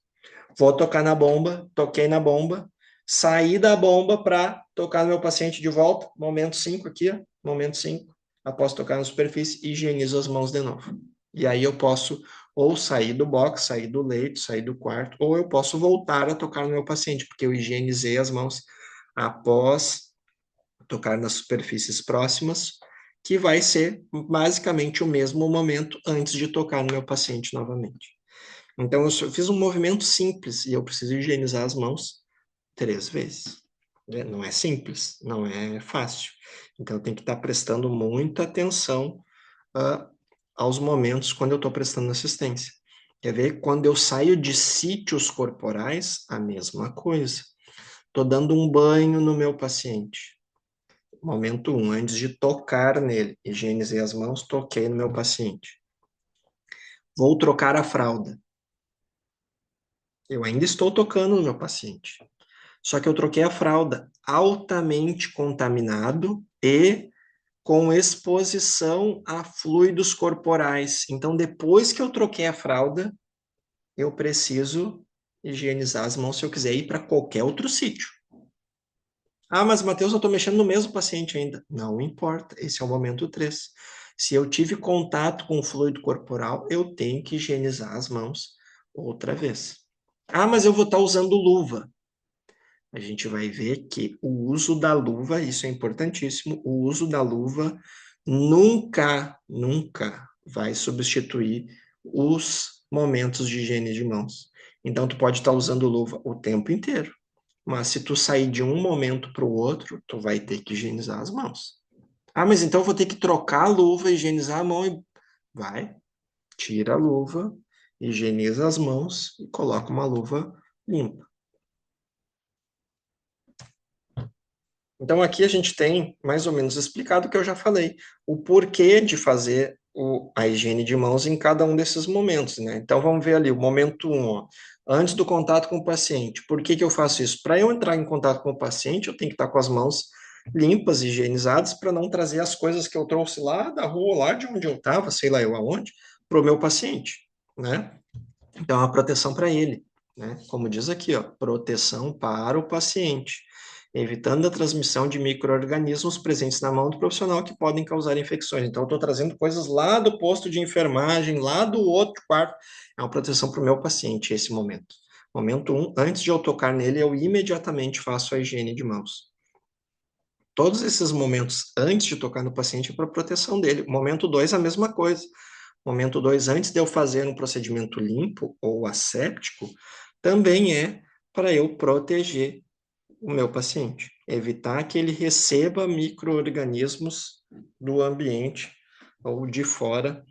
Vou tocar na bomba, toquei na bomba, saí da bomba para tocar no meu paciente de volta, momento 5 aqui, ó, momento 5. Após tocar na superfície, higienizo as mãos de novo. E aí eu posso ou sair do box, sair do leito, sair do quarto, ou eu posso voltar a tocar no meu paciente, porque eu higienizei as mãos após tocar nas superfícies próximas, que vai ser basicamente o mesmo momento antes de tocar no meu paciente novamente. Então, eu fiz um movimento simples e eu preciso higienizar as mãos 3 vezes. Não é simples, não é fácil. Então, eu tenho que estar prestando muita atenção aos momentos quando eu estou prestando assistência. Quer ver? Quando eu saio de sítios corporais, a mesma coisa. Estou dando um banho no meu paciente. Momento 1, antes de tocar nele, higienizei as mãos, toquei no meu paciente. Vou trocar a fralda. Eu ainda estou tocando no meu paciente. Só que eu troquei a fralda altamente contaminado e com exposição a fluidos corporais. Então, depois que eu troquei a fralda, eu preciso higienizar as mãos se eu quiser ir para qualquer outro sítio. Ah, mas Matheus, eu estou mexendo no mesmo paciente ainda. Não importa, esse é o momento 3. Se eu tive contato com o fluido corporal, eu tenho que higienizar as mãos outra vez. Ah, mas eu vou estar usando luva. A gente vai ver que o uso da luva, isso é importantíssimo, o uso da luva nunca vai substituir os momentos de higiene de mãos. Então, tu pode estar usando luva o tempo inteiro, mas se tu sair de um momento para o outro, tu vai ter que higienizar as mãos. Ah, mas então eu vou ter que trocar a luva, higienizar a mão e... Vai, tira a luva, higieniza as mãos e coloca uma luva limpa. Então, aqui a gente tem mais ou menos explicado o que eu já falei, o porquê de fazer a higiene de mãos em cada um desses momentos, né? Então, vamos ver ali o momento 1, ó, antes do contato com o paciente. Por que que eu faço isso? Para eu entrar em contato com o paciente, eu tenho que estar com as mãos limpas, higienizadas, para não trazer as coisas que eu trouxe lá da rua, lá de onde eu estava, sei lá eu aonde, para o meu paciente, né? Então, é uma proteção para ele, né? Como diz aqui, ó, proteção para o paciente, evitando a transmissão de micro-organismos presentes na mão do profissional que podem causar infecções. Então, eu estou trazendo coisas lá do posto de enfermagem, lá do outro quarto. É uma proteção para o meu paciente, esse momento. Momento 1, antes de eu tocar nele, eu imediatamente faço a higiene de mãos. Todos esses momentos antes de tocar no paciente é para proteção dele. Momento 2, a mesma coisa. Momento 2, antes de eu fazer um procedimento limpo ou asséptico, também é para eu proteger o meu paciente, evitar que ele receba micro-organismos do ambiente ou de fora,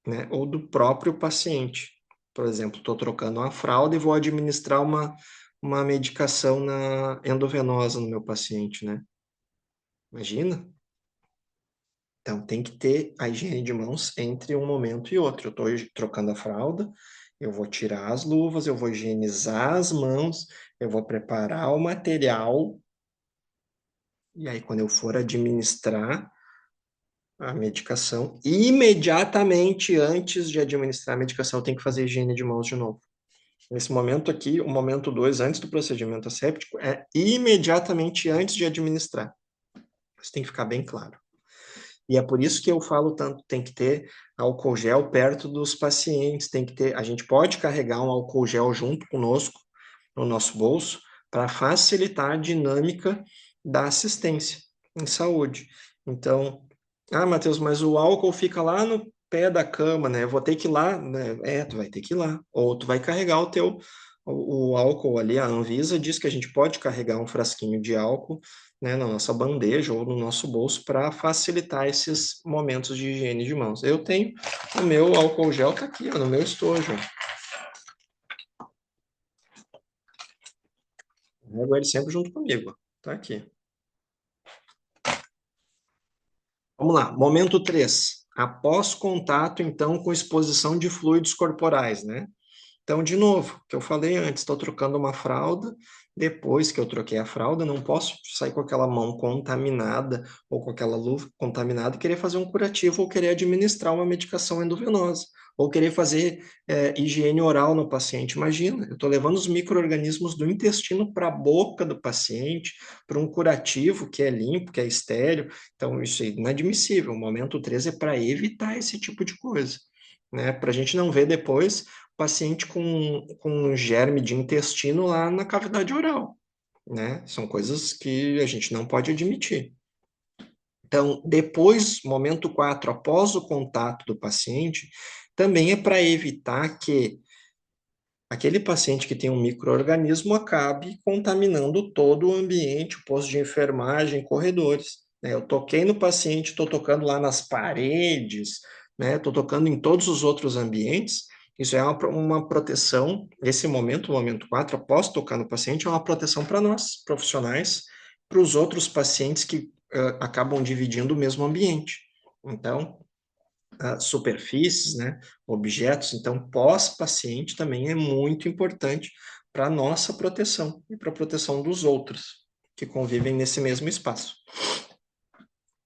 né, ou do próprio paciente. Por exemplo, estou trocando uma fralda e vou administrar uma medicação endovenosa no meu paciente, né? Imagina? Então, tem que ter a higiene de mãos entre um momento e outro. Eu estou trocando a fralda, eu vou tirar as luvas, eu vou higienizar as mãos, eu vou preparar o material, e aí, quando eu for administrar a medicação, imediatamente antes de administrar a medicação, eu tenho que fazer higiene de mãos de novo. Nesse momento aqui, o momento 2, antes do procedimento asséptico, é imediatamente antes de administrar. Isso tem que ficar bem claro. E é por isso que eu falo tanto, tem que ter álcool gel perto dos pacientes, tem que ter, a gente pode carregar um álcool gel junto conosco no nosso bolso para facilitar a dinâmica da assistência em saúde. Então, Ah, Matheus, mas o álcool fica lá no pé da cama, né? Eu vou ter que ir lá, né? É, tu vai ter que ir lá. Ou tu vai carregar o álcool ali. A Anvisa diz que a gente pode carregar um frasquinho de álcool, né, na nossa bandeja ou no nosso bolso para facilitar esses momentos de higiene de mãos. Eu tenho o meu álcool gel, tá aqui, ó, no meu estojo. Eu carrego ele sempre junto comigo, ó. Tá aqui. Vamos lá, momento 3. Após contato, então, com exposição de fluidos corporais, né? Então, de novo, que eu falei antes, estou trocando uma fralda, depois que eu troquei a fralda, não posso sair com aquela mão contaminada ou com aquela luva contaminada e querer fazer um curativo ou querer administrar uma medicação endovenosa ou querer fazer higiene oral no paciente. Imagina, eu estou levando os micro-organismos do intestino para a boca do paciente, para um curativo que é limpo, que é estéril. Então, isso é inadmissível. O momento 3 é para evitar esse tipo de coisa, né? Para a gente não ver depois paciente com um germe de intestino lá na cavidade oral, né? São coisas que a gente não pode admitir. Então, depois, momento 4, após o contato do paciente, também é para evitar que aquele paciente que tem um microorganismo acabe contaminando todo o ambiente, o posto de enfermagem, corredores, né? Eu toquei no paciente, estou tocando lá nas paredes, né? Estou tocando em todos os outros ambientes. Isso é uma proteção, esse momento, o momento 4, após tocar no paciente, é uma proteção para nós, profissionais, para os outros pacientes que acabam dividindo o mesmo ambiente. Então, superfícies, né, objetos. Então, pós-paciente também é muito importante para a nossa proteção e para a proteção dos outros que convivem nesse mesmo espaço.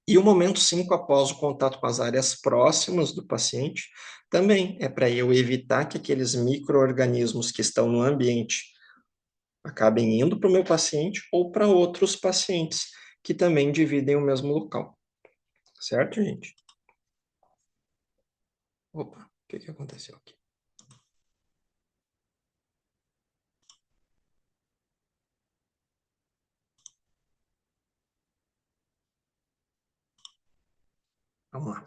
E o momento 5, após o contato com as áreas próximas do paciente, também é para eu evitar que aqueles micro-organismos que estão no ambiente acabem indo para o meu paciente ou para outros pacientes que também dividem o mesmo local. Certo, gente? Opa, o que aconteceu aqui? Vamos lá.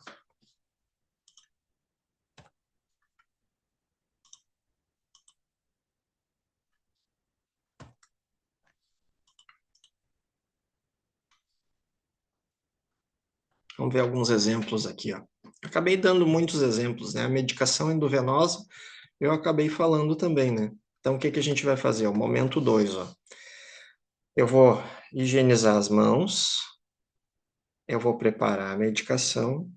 Vamos ver alguns exemplos aqui, ó. Acabei dando muitos exemplos, né? A medicação endovenosa, eu acabei falando também, né? Então, o que que a gente vai fazer? O momento 2, ó. Eu vou higienizar as mãos, eu vou preparar a medicação,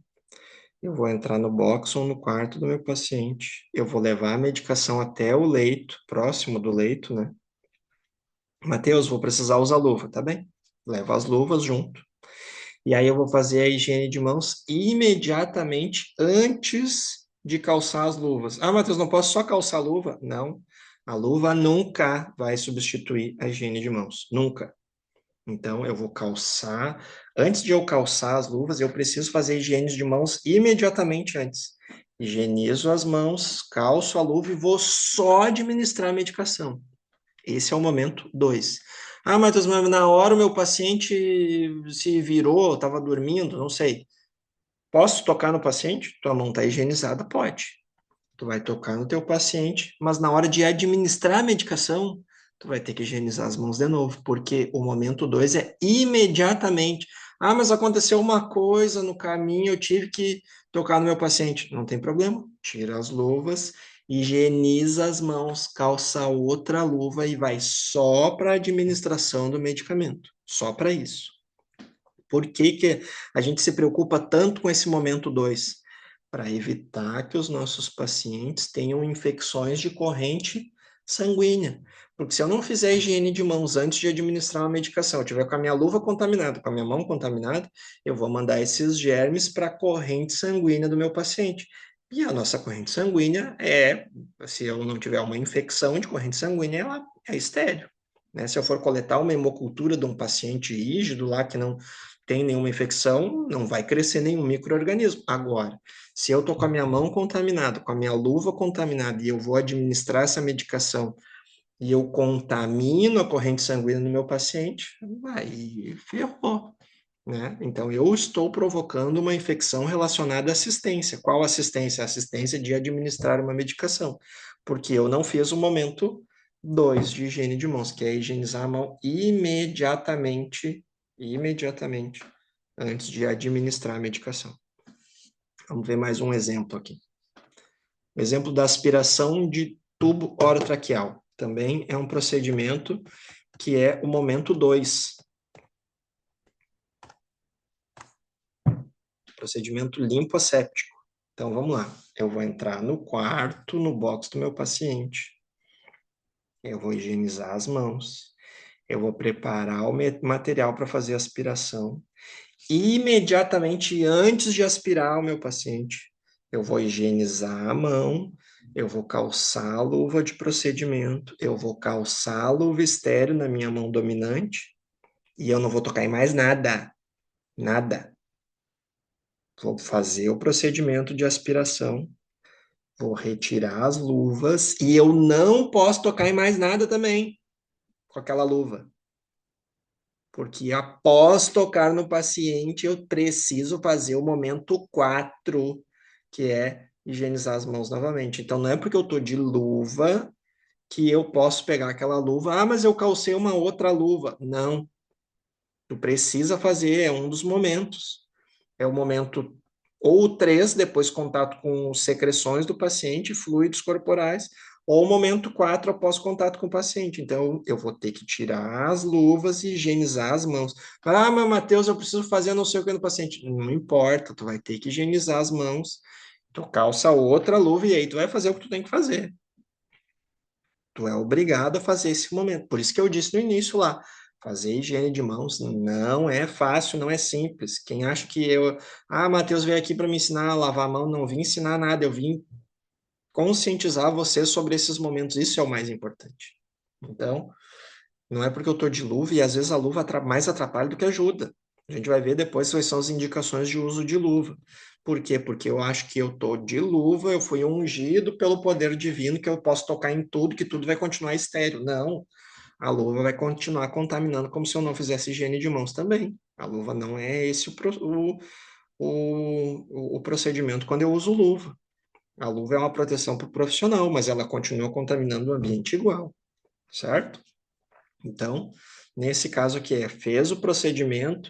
eu vou entrar no box ou no quarto do meu paciente, eu vou levar a medicação até o leito, próximo do leito, né? Matheus, vou precisar usar luva, tá bem? Leva as luvas junto. E aí eu vou fazer a higiene de mãos imediatamente antes de calçar as luvas. Ah, Matheus, não posso só calçar a luva? Não. A luva nunca vai substituir a higiene de mãos. Nunca. Então, eu vou calçar. Antes de eu calçar as luvas, eu preciso fazer higiene de mãos imediatamente antes. Higienizo as mãos, calço a luva e vou só administrar a medicação. Esse é o momento 2. Ah, Matheus, mas na hora o meu paciente se virou, estava dormindo, não sei. Posso tocar no paciente? Tua mão está higienizada? Pode. Tu vai tocar no teu paciente, mas na hora de administrar a medicação, tu vai ter que higienizar as mãos de novo, porque o momento 2 é imediatamente. Ah, mas aconteceu uma coisa no caminho, eu tive que tocar no meu paciente. Não tem problema. Tira as luvas, higieniza as mãos, calça outra luva e vai só para a administração do medicamento. Só para isso. Por que que a gente se preocupa tanto com esse momento 2? Para evitar que os nossos pacientes tenham infecções de corrente sanguínea. Porque se eu não fizer higiene de mãos antes de administrar uma medicação, eu tiver com a minha luva contaminada, com a minha mão contaminada, eu vou mandar esses germes para a corrente sanguínea do meu paciente. E a nossa corrente sanguínea se eu não tiver uma infecção de corrente sanguínea, ela é estéril. Né? Se eu for coletar uma hemocultura de um paciente rígido lá que não tem nenhuma infecção, não vai crescer nenhum micro-organismo. Agora, se eu estou com a minha mão contaminada, com a minha luva contaminada e eu vou administrar essa medicação e eu contamino a corrente sanguínea do meu paciente, aí ferrou. né? Então, eu estou provocando uma infecção relacionada à assistência. Qual assistência? A assistência de administrar uma medicação, porque eu não fiz o momento 2 de higiene de mãos, que é higienizar a mão imediatamente, antes de administrar a medicação. Vamos ver mais um exemplo aqui. O exemplo da aspiração de tubo orotraqueal. Também é um procedimento que é o momento 2. Procedimento limpo-asséptico. Então, vamos lá. Eu vou entrar no quarto, no box do meu paciente. Eu vou higienizar as mãos. Eu vou preparar o material para fazer a aspiração. E imediatamente antes de aspirar o meu paciente, eu vou higienizar a mão, eu vou calçar a luva de procedimento, eu vou calçar a luva estéreo na minha mão dominante e eu não vou tocar em mais nada, nada. Vou fazer o procedimento de aspiração, vou retirar as luvas e eu não posso tocar em mais nada também com aquela luva. Porque após tocar no paciente, eu preciso fazer o momento 4, que é higienizar as mãos novamente. Então, não é porque eu estou de luva que eu posso pegar aquela luva. Ah, mas eu calcei uma outra luva. Não, tu precisa fazer, é um dos momentos. É o momento ou 3, depois contato com secreções do paciente, fluidos corporais, ou o momento 4, após contato com o paciente. Então, eu vou ter que tirar as luvas e higienizar as mãos. Ah, mas Matheus, eu preciso fazer não sei o que no paciente. Não importa, tu vai ter que higienizar as mãos, tu calça outra luva e aí tu vai fazer o que tu tem que fazer. Tu é obrigado a fazer esse momento. Por isso que eu disse no início lá, fazer higiene de mãos não é fácil, não é simples. Quem acha que Matheus veio aqui para me ensinar a lavar a mão, não vim ensinar nada, eu vim conscientizar você sobre esses momentos, isso é o mais importante. Então, não é porque eu estou de luva e às vezes a luva mais atrapalha do que ajuda. A gente vai ver depois quais são as indicações de uso de luva. Por quê? Porque eu acho que eu estou de luva, eu fui ungido pelo poder divino, que eu posso tocar em tudo, que tudo vai continuar estéreo. Não, a luva vai continuar contaminando como se eu não fizesse higiene de mãos também. A luva não é esse o procedimento quando eu uso luva. A luva é uma proteção para o profissional, mas ela continua contaminando o ambiente igual, certo? Então, nesse caso aqui fez o procedimento,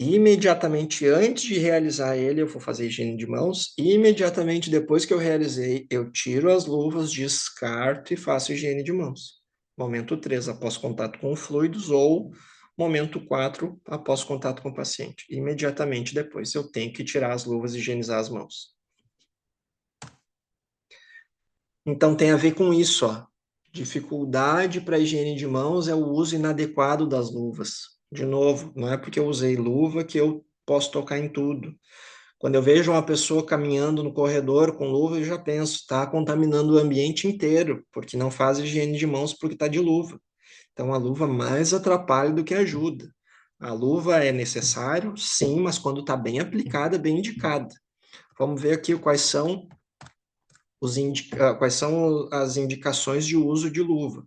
imediatamente antes de realizar ele, eu vou fazer higiene de mãos, e imediatamente depois que eu realizei, eu tiro as luvas, descarto e faço higiene de mãos. Momento 3, após contato com fluidos, ou momento 4, após contato com o paciente. Imediatamente depois, eu tenho que tirar as luvas e higienizar as mãos. Então, tem a ver com isso, ó. Dificuldade para higiene de mãos é o uso inadequado das luvas. De novo, não é porque eu usei luva que eu posso tocar em tudo. Quando eu vejo uma pessoa caminhando no corredor com luva, eu já penso, está contaminando o ambiente inteiro, porque não faz higiene de mãos porque está de luva. Então, a luva mais atrapalha do que ajuda. A luva é necessário, sim, mas quando está bem aplicada, bem indicada. Vamos ver aqui quais são as indicações de uso de luva.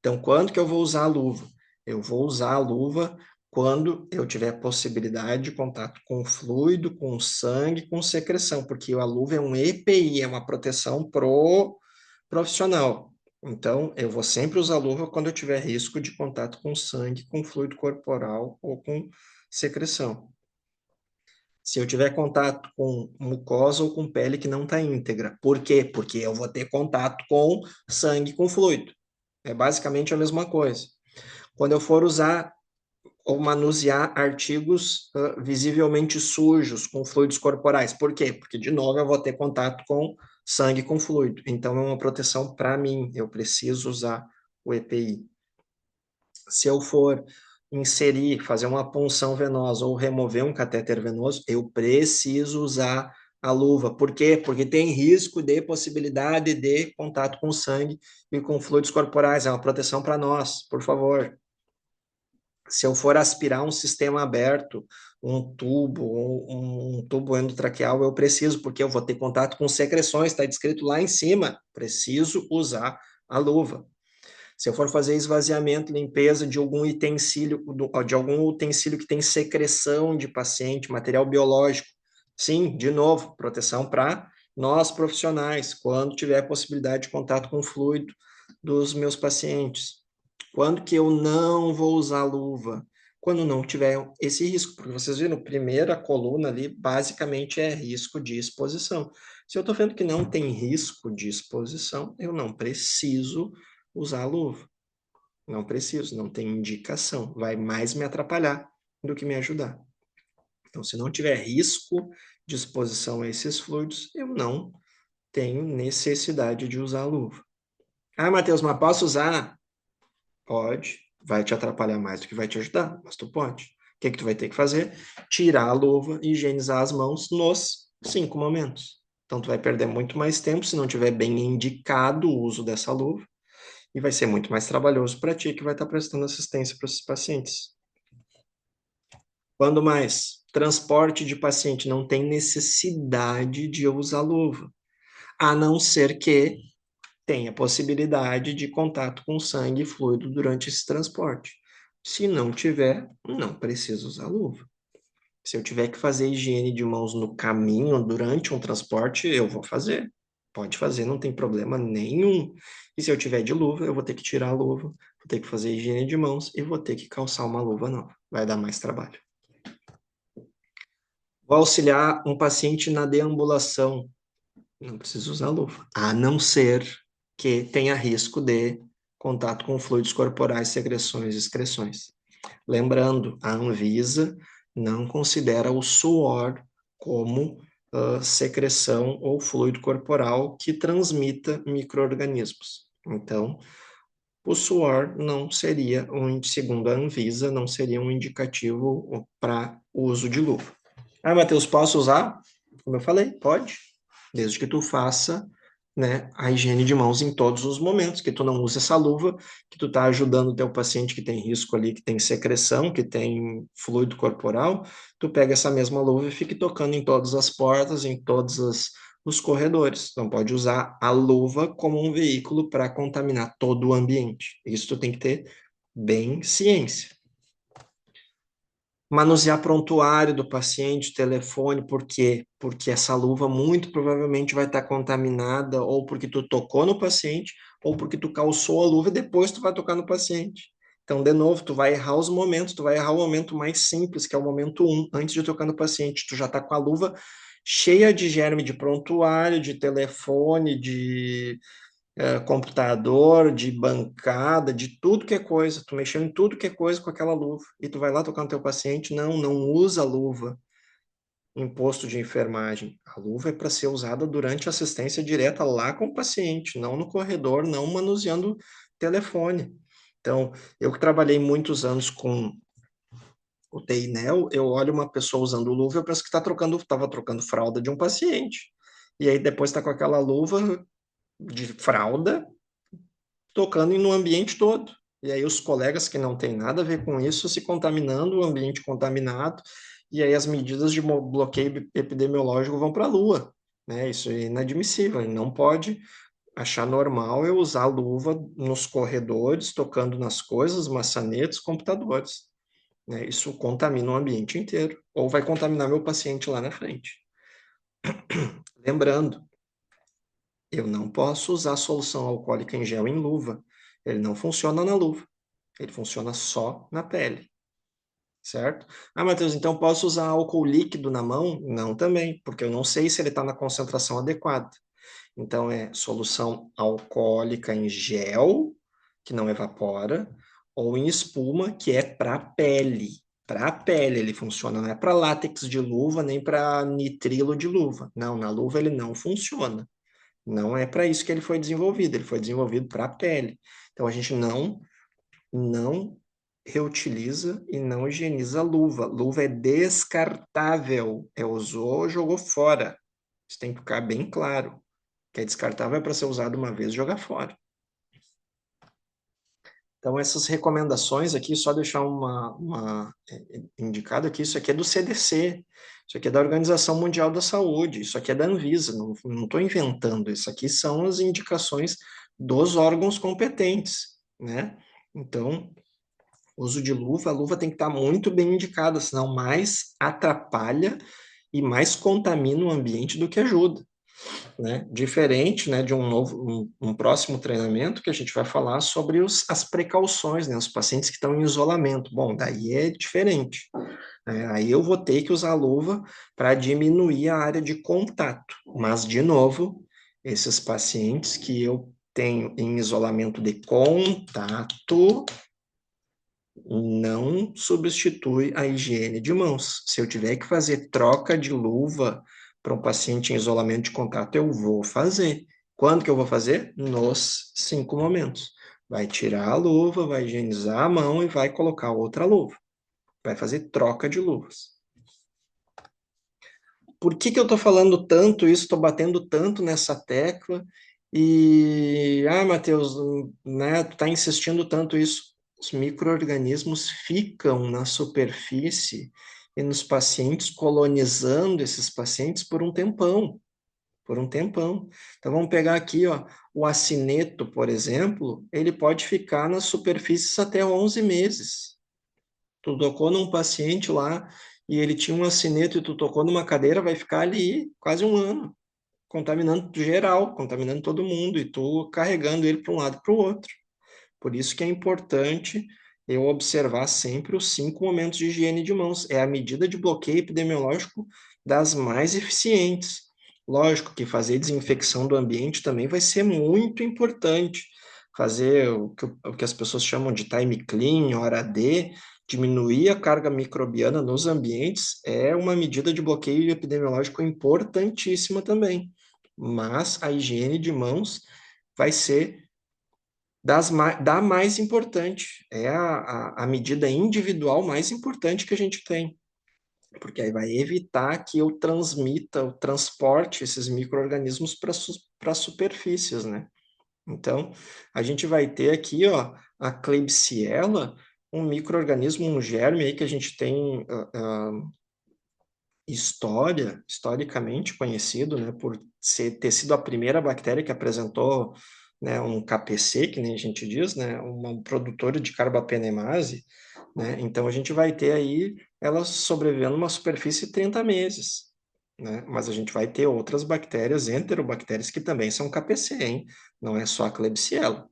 Então, quando que eu vou usar a luva? Eu vou usar a luva quando eu tiver possibilidade de contato com fluido, com sangue, com secreção, porque a luva é um EPI, é uma proteção profissional. Então, eu vou sempre usar a luva quando eu tiver risco de contato com sangue, com fluido corporal ou com secreção. Se eu tiver contato com mucosa ou com pele que não está íntegra. Por quê? Porque eu vou ter contato com sangue, com fluido. É basicamente a mesma coisa. Quando eu for usar ou manusear artigos visivelmente sujos, com fluidos corporais. Por quê? Porque, de novo, eu vou ter contato com sangue, com fluido. Então, é uma proteção para mim. Eu preciso usar o EPI. Se eu for inserir, fazer uma punção venosa ou remover um catéter venoso, eu preciso usar a luva. Por quê? Porque tem risco de possibilidade de contato com sangue e com fluidos corporais. É uma proteção para nós, por favor. Se eu for aspirar um sistema aberto, um tubo endotraqueal, eu preciso, porque eu vou ter contato com secreções, está descrito lá em cima. Preciso usar a luva. Se eu for fazer esvaziamento, limpeza de algum utensílio que tem secreção de paciente, material biológico, sim, de novo, proteção para nós profissionais, quando tiver possibilidade de contato com o fluido dos meus pacientes. Quando que eu não vou usar luva? Quando não tiver esse risco, porque vocês viram, a primeira coluna ali basicamente é risco de exposição. Se eu estou vendo que não tem risco de exposição, eu não preciso usar a luva. Não preciso, não tem indicação. Vai mais me atrapalhar do que me ajudar. Então, se não tiver risco de exposição a esses fluidos, eu não tenho necessidade de usar a luva. Ah, Matheus, mas posso usar? Pode. Vai te atrapalhar mais do que vai te ajudar, mas tu pode. O que que tu vai ter que fazer? Tirar a luva e higienizar as mãos nos 5 momentos. Então, tu vai perder muito mais tempo se não tiver bem indicado o uso dessa luva e vai ser muito mais trabalhoso para ti que vai estar prestando assistência para esses pacientes. Quando mais? Transporte de paciente não tem necessidade de eu usar luva, a não ser que tenha possibilidade de contato com sangue e fluido durante esse transporte. Se não tiver, não precisa usar luva. Se eu tiver que fazer higiene de mãos no caminho, durante um transporte, eu vou fazer. Pode fazer, não tem problema nenhum. E se eu tiver de luva, eu vou ter que tirar a luva, vou ter que fazer higiene de mãos e vou ter que calçar uma luva nova. Vai dar mais trabalho. Vou auxiliar um paciente na deambulação. Não precisa usar luva, a não ser que tenha risco de contato com fluidos corporais, secreções e excreções. Lembrando, a Anvisa não considera o suor como secreção ou fluido corporal que transmita micro-organismos. Então, o suor não seria, segundo a Anvisa, não seria um indicativo para uso de luva. Ah, Matheus, posso usar? Como eu falei, pode, desde que tu faça, né, a higiene de mãos em todos os momentos, que tu não use essa luva, que tu tá ajudando o teu paciente que tem risco ali, que tem secreção, que tem fluido corporal, tu pega essa mesma luva e fique tocando em todas as portas, em todos os corredores. Não pode usar a luva como um veículo para contaminar todo o ambiente. Isso tu tem que ter bem ciência. Manusear prontuário do paciente, telefone, por quê? Porque essa luva muito provavelmente vai estar contaminada, ou porque tu tocou no paciente, ou porque tu calçou a luva e depois tu vai tocar no paciente. Então, de novo, tu vai errar os momentos, tu vai errar o momento mais simples, que é o momento 1, antes de tocar no paciente. Tu já tá com a luva cheia de germe de prontuário, de telefone, de computador, de bancada, de tudo que é coisa. Tu mexeu em tudo que é coisa com aquela luva. E tu vai lá tocar no teu paciente, não usa a luva em posto de enfermagem. A luva é para ser usada durante a assistência direta lá com o paciente, não no corredor, não manuseando telefone. Então, eu que trabalhei muitos anos com o TINEL, eu olho uma pessoa usando luva, eu penso que estava trocando fralda de um paciente. E aí depois está com aquela luva de fralda tocando no ambiente todo. E aí os colegas que não têm nada a ver com isso se contaminando, o ambiente contaminado, e aí as medidas de bloqueio epidemiológico vão para a lua, né? Isso é inadmissível, não pode achar normal eu usar luva nos corredores, tocando nas coisas, maçanetas, computadores, né? Isso contamina o ambiente inteiro, ou vai contaminar meu paciente lá na frente. Lembrando, eu não posso usar solução alcoólica em gel em luva. Ele não funciona na luva. Ele funciona só na pele, certo? Ah, Matheus, então posso usar álcool líquido na mão? Não também, porque eu não sei se ele está na concentração adequada. Então é solução alcoólica em gel, que não evapora, ou em espuma, que é para pele. Para a pele ele funciona, não é para látex de luva, nem para nitrilo de luva. Não, na luva ele não funciona. Não é para isso que ele foi desenvolvido para a pele. Então a gente não reutiliza e não higieniza a luva. Luva é descartável. É usou, jogou fora. Isso tem que ficar bem claro. Que é descartável é para ser usado uma vez e jogar fora. Então, essas recomendações aqui, só deixar uma indicado aqui, isso aqui é do CDC, isso aqui é da Organização Mundial da Saúde, isso aqui é da Anvisa, não estou inventando, isso aqui são as indicações dos órgãos competentes. né? Então, uso de luva, a luva tem que estar muito bem indicada, senão mais atrapalha e mais contamina o ambiente do que ajuda, né? Diferente, né, de um próximo treinamento que a gente vai falar sobre as precauções, né? Os pacientes que estão em isolamento. Bom, daí é diferente, né? Aí eu vou ter que usar a luva para diminuir a área de contato. Mas, de novo, esses pacientes que eu tenho em isolamento de contato não substitui a higiene de mãos. Se eu tiver que fazer troca de luva para um paciente em isolamento de contato, eu vou fazer. Quando que eu vou fazer? Nos 5 momentos. Vai tirar a luva, vai higienizar a mão e vai colocar outra luva. Vai fazer troca de luvas. Por que que eu estou falando tanto isso, estou batendo tanto nessa tecla? E, Matheus, né, tu está insistindo tanto isso. Os micro-organismos ficam na superfície e nos pacientes, colonizando esses pacientes por um tempão, por um tempão. Então, vamos pegar aqui, ó, o acineto, por exemplo, ele pode ficar nas superfícies até 11 meses. Tu tocou num paciente lá e ele tinha um acineto e tu tocou numa cadeira, vai ficar ali quase um ano, contaminando geral, contaminando todo mundo e tu carregando ele para um lado e para o outro. Por isso que é importante eu observar sempre os 5 momentos de higiene de mãos. É a medida de bloqueio epidemiológico das mais eficientes. Lógico que fazer desinfecção do ambiente também vai ser muito importante. Fazer o que as pessoas chamam de time clean, hora D, diminuir a carga microbiana nos ambientes é uma medida de bloqueio epidemiológico importantíssima também. Mas a higiene de mãos vai ser da mais importante. É a medida individual mais importante que a gente tem, porque aí vai evitar que eu transmita, eu transporte esses micro-organismos para superfícies, né? Então, a gente vai ter aqui, ó, a Klebsiella, um micro-organismo, um germe aí que a gente tem historicamente conhecido, né, por ter sido a primeira bactéria que apresentou, né, um KPC, que nem a gente diz, né, uma produtora de carbapenemase, né, então a gente vai ter aí ela sobrevivendo numa superfície de 30 meses, né, mas a gente vai ter outras bactérias, enterobactérias, que também são KPC, hein, não é só a Klebsiella.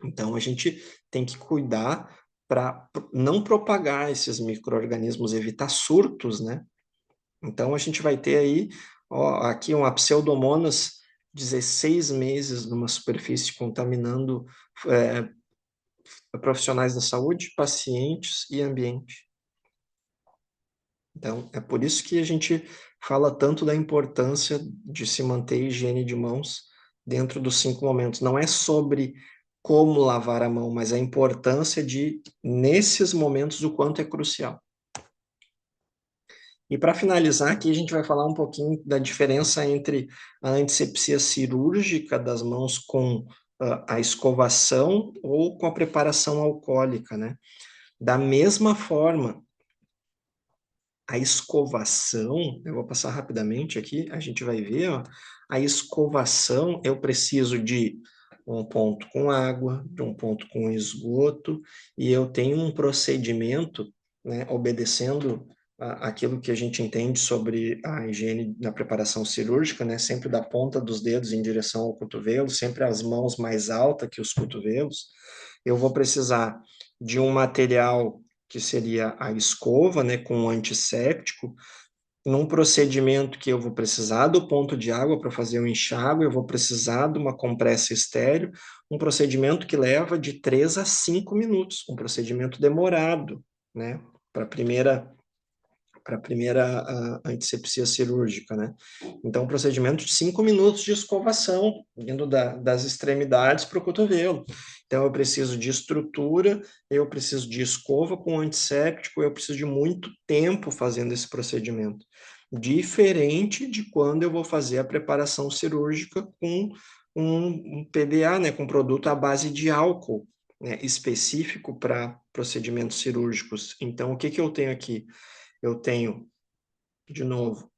Então a gente tem que cuidar para não propagar esses micro-organismos, evitar surtos, né, então, a gente vai ter aí, ó, aqui uma Pseudomonas, 16 meses numa superfície contaminando é, profissionais da saúde, pacientes e ambiente. Então, é por isso que a gente fala tanto da importância de se manter a higiene de mãos dentro dos 5 momentos. Não é sobre como lavar a mão, mas a importância de, nesses momentos, o quanto é crucial. E para finalizar aqui, a gente vai falar um pouquinho da diferença entre a antisepsia cirúrgica das mãos com a escovação ou com a preparação alcoólica, né? Da mesma forma, a escovação, eu vou passar rapidamente aqui, a gente vai ver, ó, a escovação, eu preciso de um ponto com água, de um ponto com esgoto, e eu tenho um procedimento, né, obedecendo aquilo que a gente entende sobre a higiene na preparação cirúrgica, né, sempre da ponta dos dedos em direção ao cotovelo, sempre as mãos mais altas que os cotovelos. Eu vou precisar de um material que seria a escova, né, com um antisséptico, num procedimento que eu vou precisar do ponto de água para fazer o enxágue, eu vou precisar de uma compressa estéreo, um procedimento que leva de 3 a 5 minutos, um procedimento demorado, né, para a primeira antisepsia cirúrgica, né? Então, um procedimento de 5 minutos de escovação, indo das extremidades para o cotovelo. Então, eu preciso de estrutura, eu preciso de escova com antisséptico, eu preciso de muito tempo fazendo esse procedimento. Diferente de quando eu vou fazer a preparação cirúrgica com um PDA, né, com produto à base de álcool, né, específico para procedimentos cirúrgicos. Então, o que que eu tenho aqui? Eu tenho, de novo,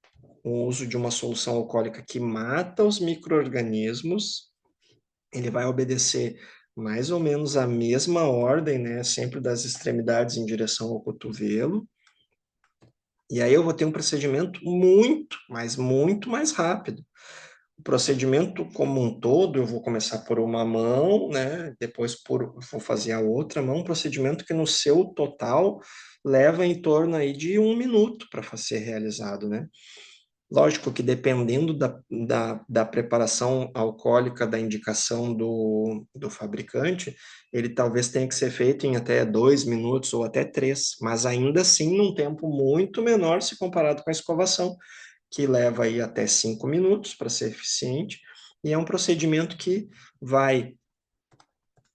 o uso de uma solução alcoólica que mata os micro-organismos, ele vai obedecer mais ou menos a mesma ordem, né? Sempre das extremidades em direção ao cotovelo. E aí eu vou ter um procedimento muito, mas muito mais rápido. O procedimento como um todo, eu vou começar por uma mão, né? Depois vou fazer a outra mão, um procedimento que no seu total leva em torno aí de 1 minuto para ser realizado, né? Lógico que dependendo da preparação alcoólica, da indicação do fabricante, ele talvez tenha que ser feito em até 2 minutos ou até 3, mas ainda assim num tempo muito menor se comparado com a escovação, que leva aí até 5 minutos para ser eficiente, e é um procedimento que vai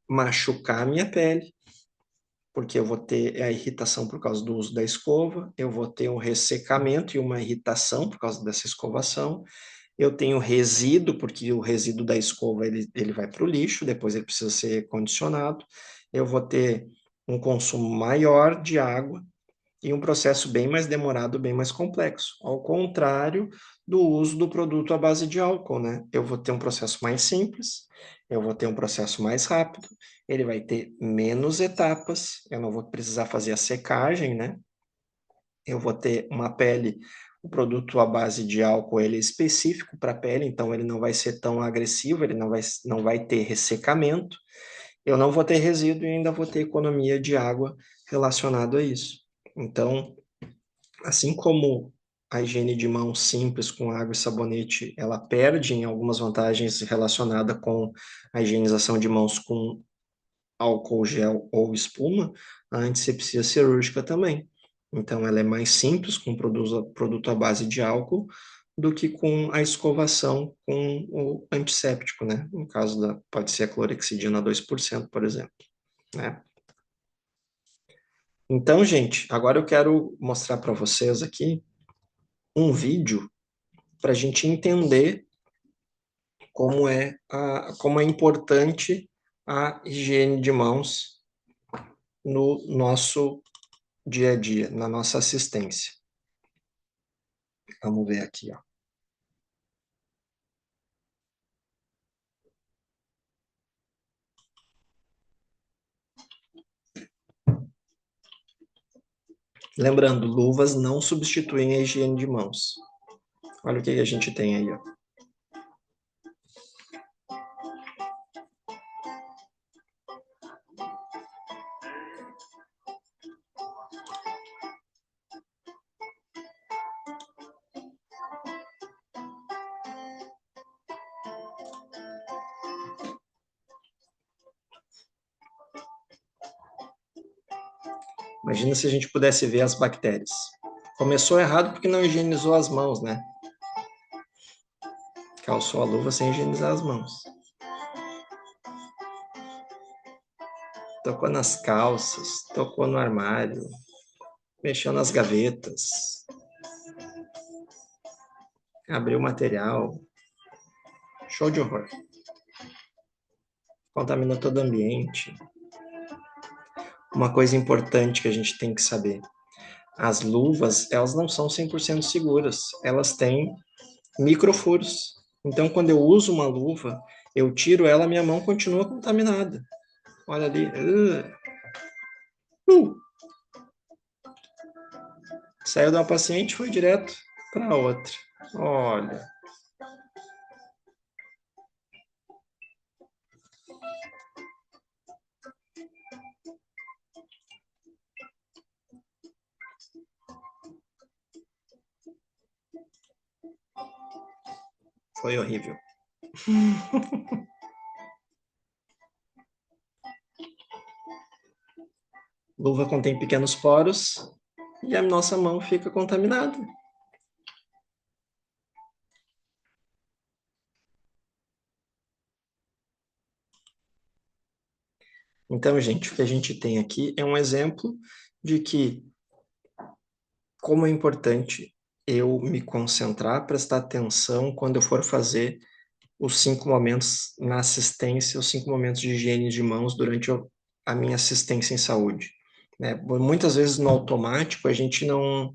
machucar a minha pele, porque eu vou ter a irritação por causa do uso da escova, eu vou ter um ressecamento e uma irritação por causa dessa escovação, eu tenho resíduo, porque o resíduo da escova ele vai para o lixo, depois ele precisa ser condicionado, eu vou ter um consumo maior de água, e um processo bem mais demorado, bem mais complexo. Ao contrário do uso do produto à base de álcool, né? Eu vou ter um processo mais simples, eu vou ter um processo mais rápido, ele vai ter menos etapas, eu não vou precisar fazer a secagem, né? Eu vou ter uma pele, o produto à base de álcool, ele é específico para a pele, então ele não vai ser tão agressivo, ele não vai ter ressecamento, eu não vou ter resíduo e ainda vou ter economia de água relacionado a isso. Então, assim como a higiene de mão simples com água e sabonete, ela perde em algumas vantagens relacionadas com a higienização de mãos com álcool gel ou espuma, a antisepsia cirúrgica também. Então, ela é mais simples com produto à base de álcool do que com a escovação com o antisséptico, né? No caso pode ser a clorexidina 2%, por exemplo, né? Então, gente, agora eu quero mostrar para vocês aqui um vídeo para a gente entender como é importante a higiene de mãos no nosso dia a dia, na nossa assistência. Vamos ver aqui, ó. Lembrando, luvas não substituem a higiene de mãos. Olha o que a gente tem aí, ó. Imagina se a gente pudesse ver as bactérias. Começou errado porque não higienizou as mãos, né? Calçou a luva sem higienizar as mãos. Tocou nas calças, tocou no armário, mexeu nas gavetas, abriu material. Show de horror. Contamina todo o ambiente. Uma coisa importante que a gente tem que saber: as luvas, elas não são 100% seguras, elas têm microfuros. Então, quando eu uso uma luva, eu tiro ela, minha mão continua contaminada. Olha ali. Saiu de uma paciente, foi direto para outra. Olha. Foi horrível. Luva contém pequenos poros e a nossa mão fica contaminada. Então, gente, o que a gente tem aqui é um exemplo de que como é importante eu me concentrar, prestar atenção quando eu for fazer os 5 momentos na assistência, os 5 momentos de higiene de mãos durante a minha assistência em saúde. Né? Muitas vezes no automático a gente não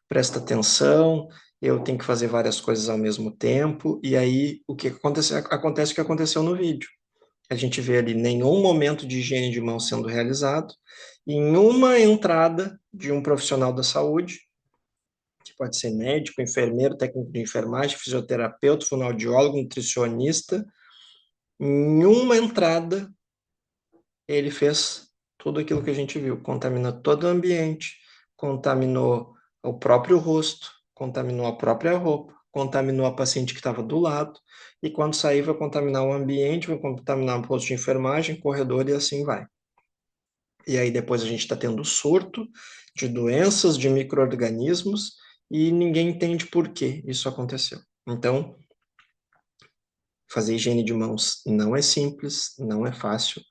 presta atenção, eu tenho que fazer várias coisas ao mesmo tempo, e aí o que acontece o que aconteceu no vídeo. a gente vê ali nenhum momento de higiene de mão sendo realizado, e em uma entrada de um profissional da saúde, que pode ser médico, enfermeiro, técnico de enfermagem, fisioterapeuta, fonoaudiólogo, nutricionista, em uma entrada ele fez tudo aquilo que a gente viu, contaminou todo o ambiente, contaminou o próprio rosto, contaminou a própria roupa, contaminou a paciente que estava do lado, e quando sair vai contaminar o ambiente, vai contaminar o posto de enfermagem, corredor e assim vai. E aí depois a gente está tendo surto de doenças, de micro-organismos, e ninguém entende por que isso aconteceu. Então, fazer higiene de mãos não é simples, não é fácil,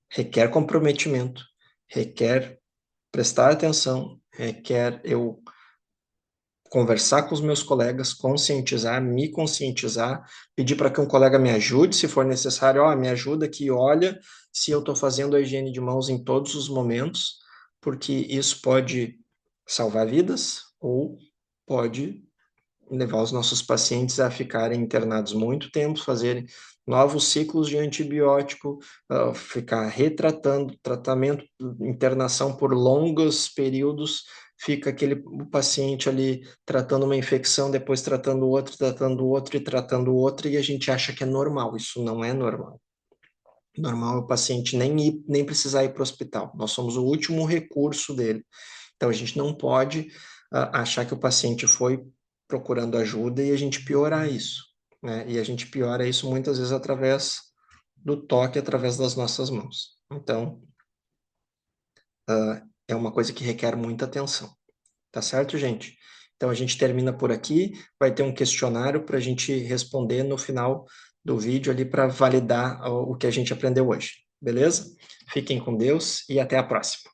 requer comprometimento, requer prestar atenção, requer eu conversar com os meus colegas, conscientizar, me conscientizar, pedir para que um colega me ajude, se for necessário, ó, me ajuda aqui, olha se eu estou fazendo a higiene de mãos em todos os momentos, porque isso pode salvar vidas ou pode levar os nossos pacientes a ficarem internados muito tempo, fazerem novos ciclos de antibiótico, ficar retratando, tratamento, internação por longos períodos, fica aquele o paciente ali tratando uma infecção, depois tratando outro e tratando outro, e a gente acha que é normal. Isso não é normal. Normal é o paciente nem precisar ir para o hospital. Nós somos o último recurso dele. Então, a gente não pode achar que o paciente foi procurando ajuda e a gente piorar isso, né? E a gente piora isso muitas vezes através do toque, através das nossas mãos. Então, é uma coisa que requer muita atenção. Tá certo, gente? Então, a gente termina por aqui. Vai ter um questionário para a gente responder no final do vídeo ali para validar o que a gente aprendeu hoje. Beleza? Fiquem com Deus e até a próxima.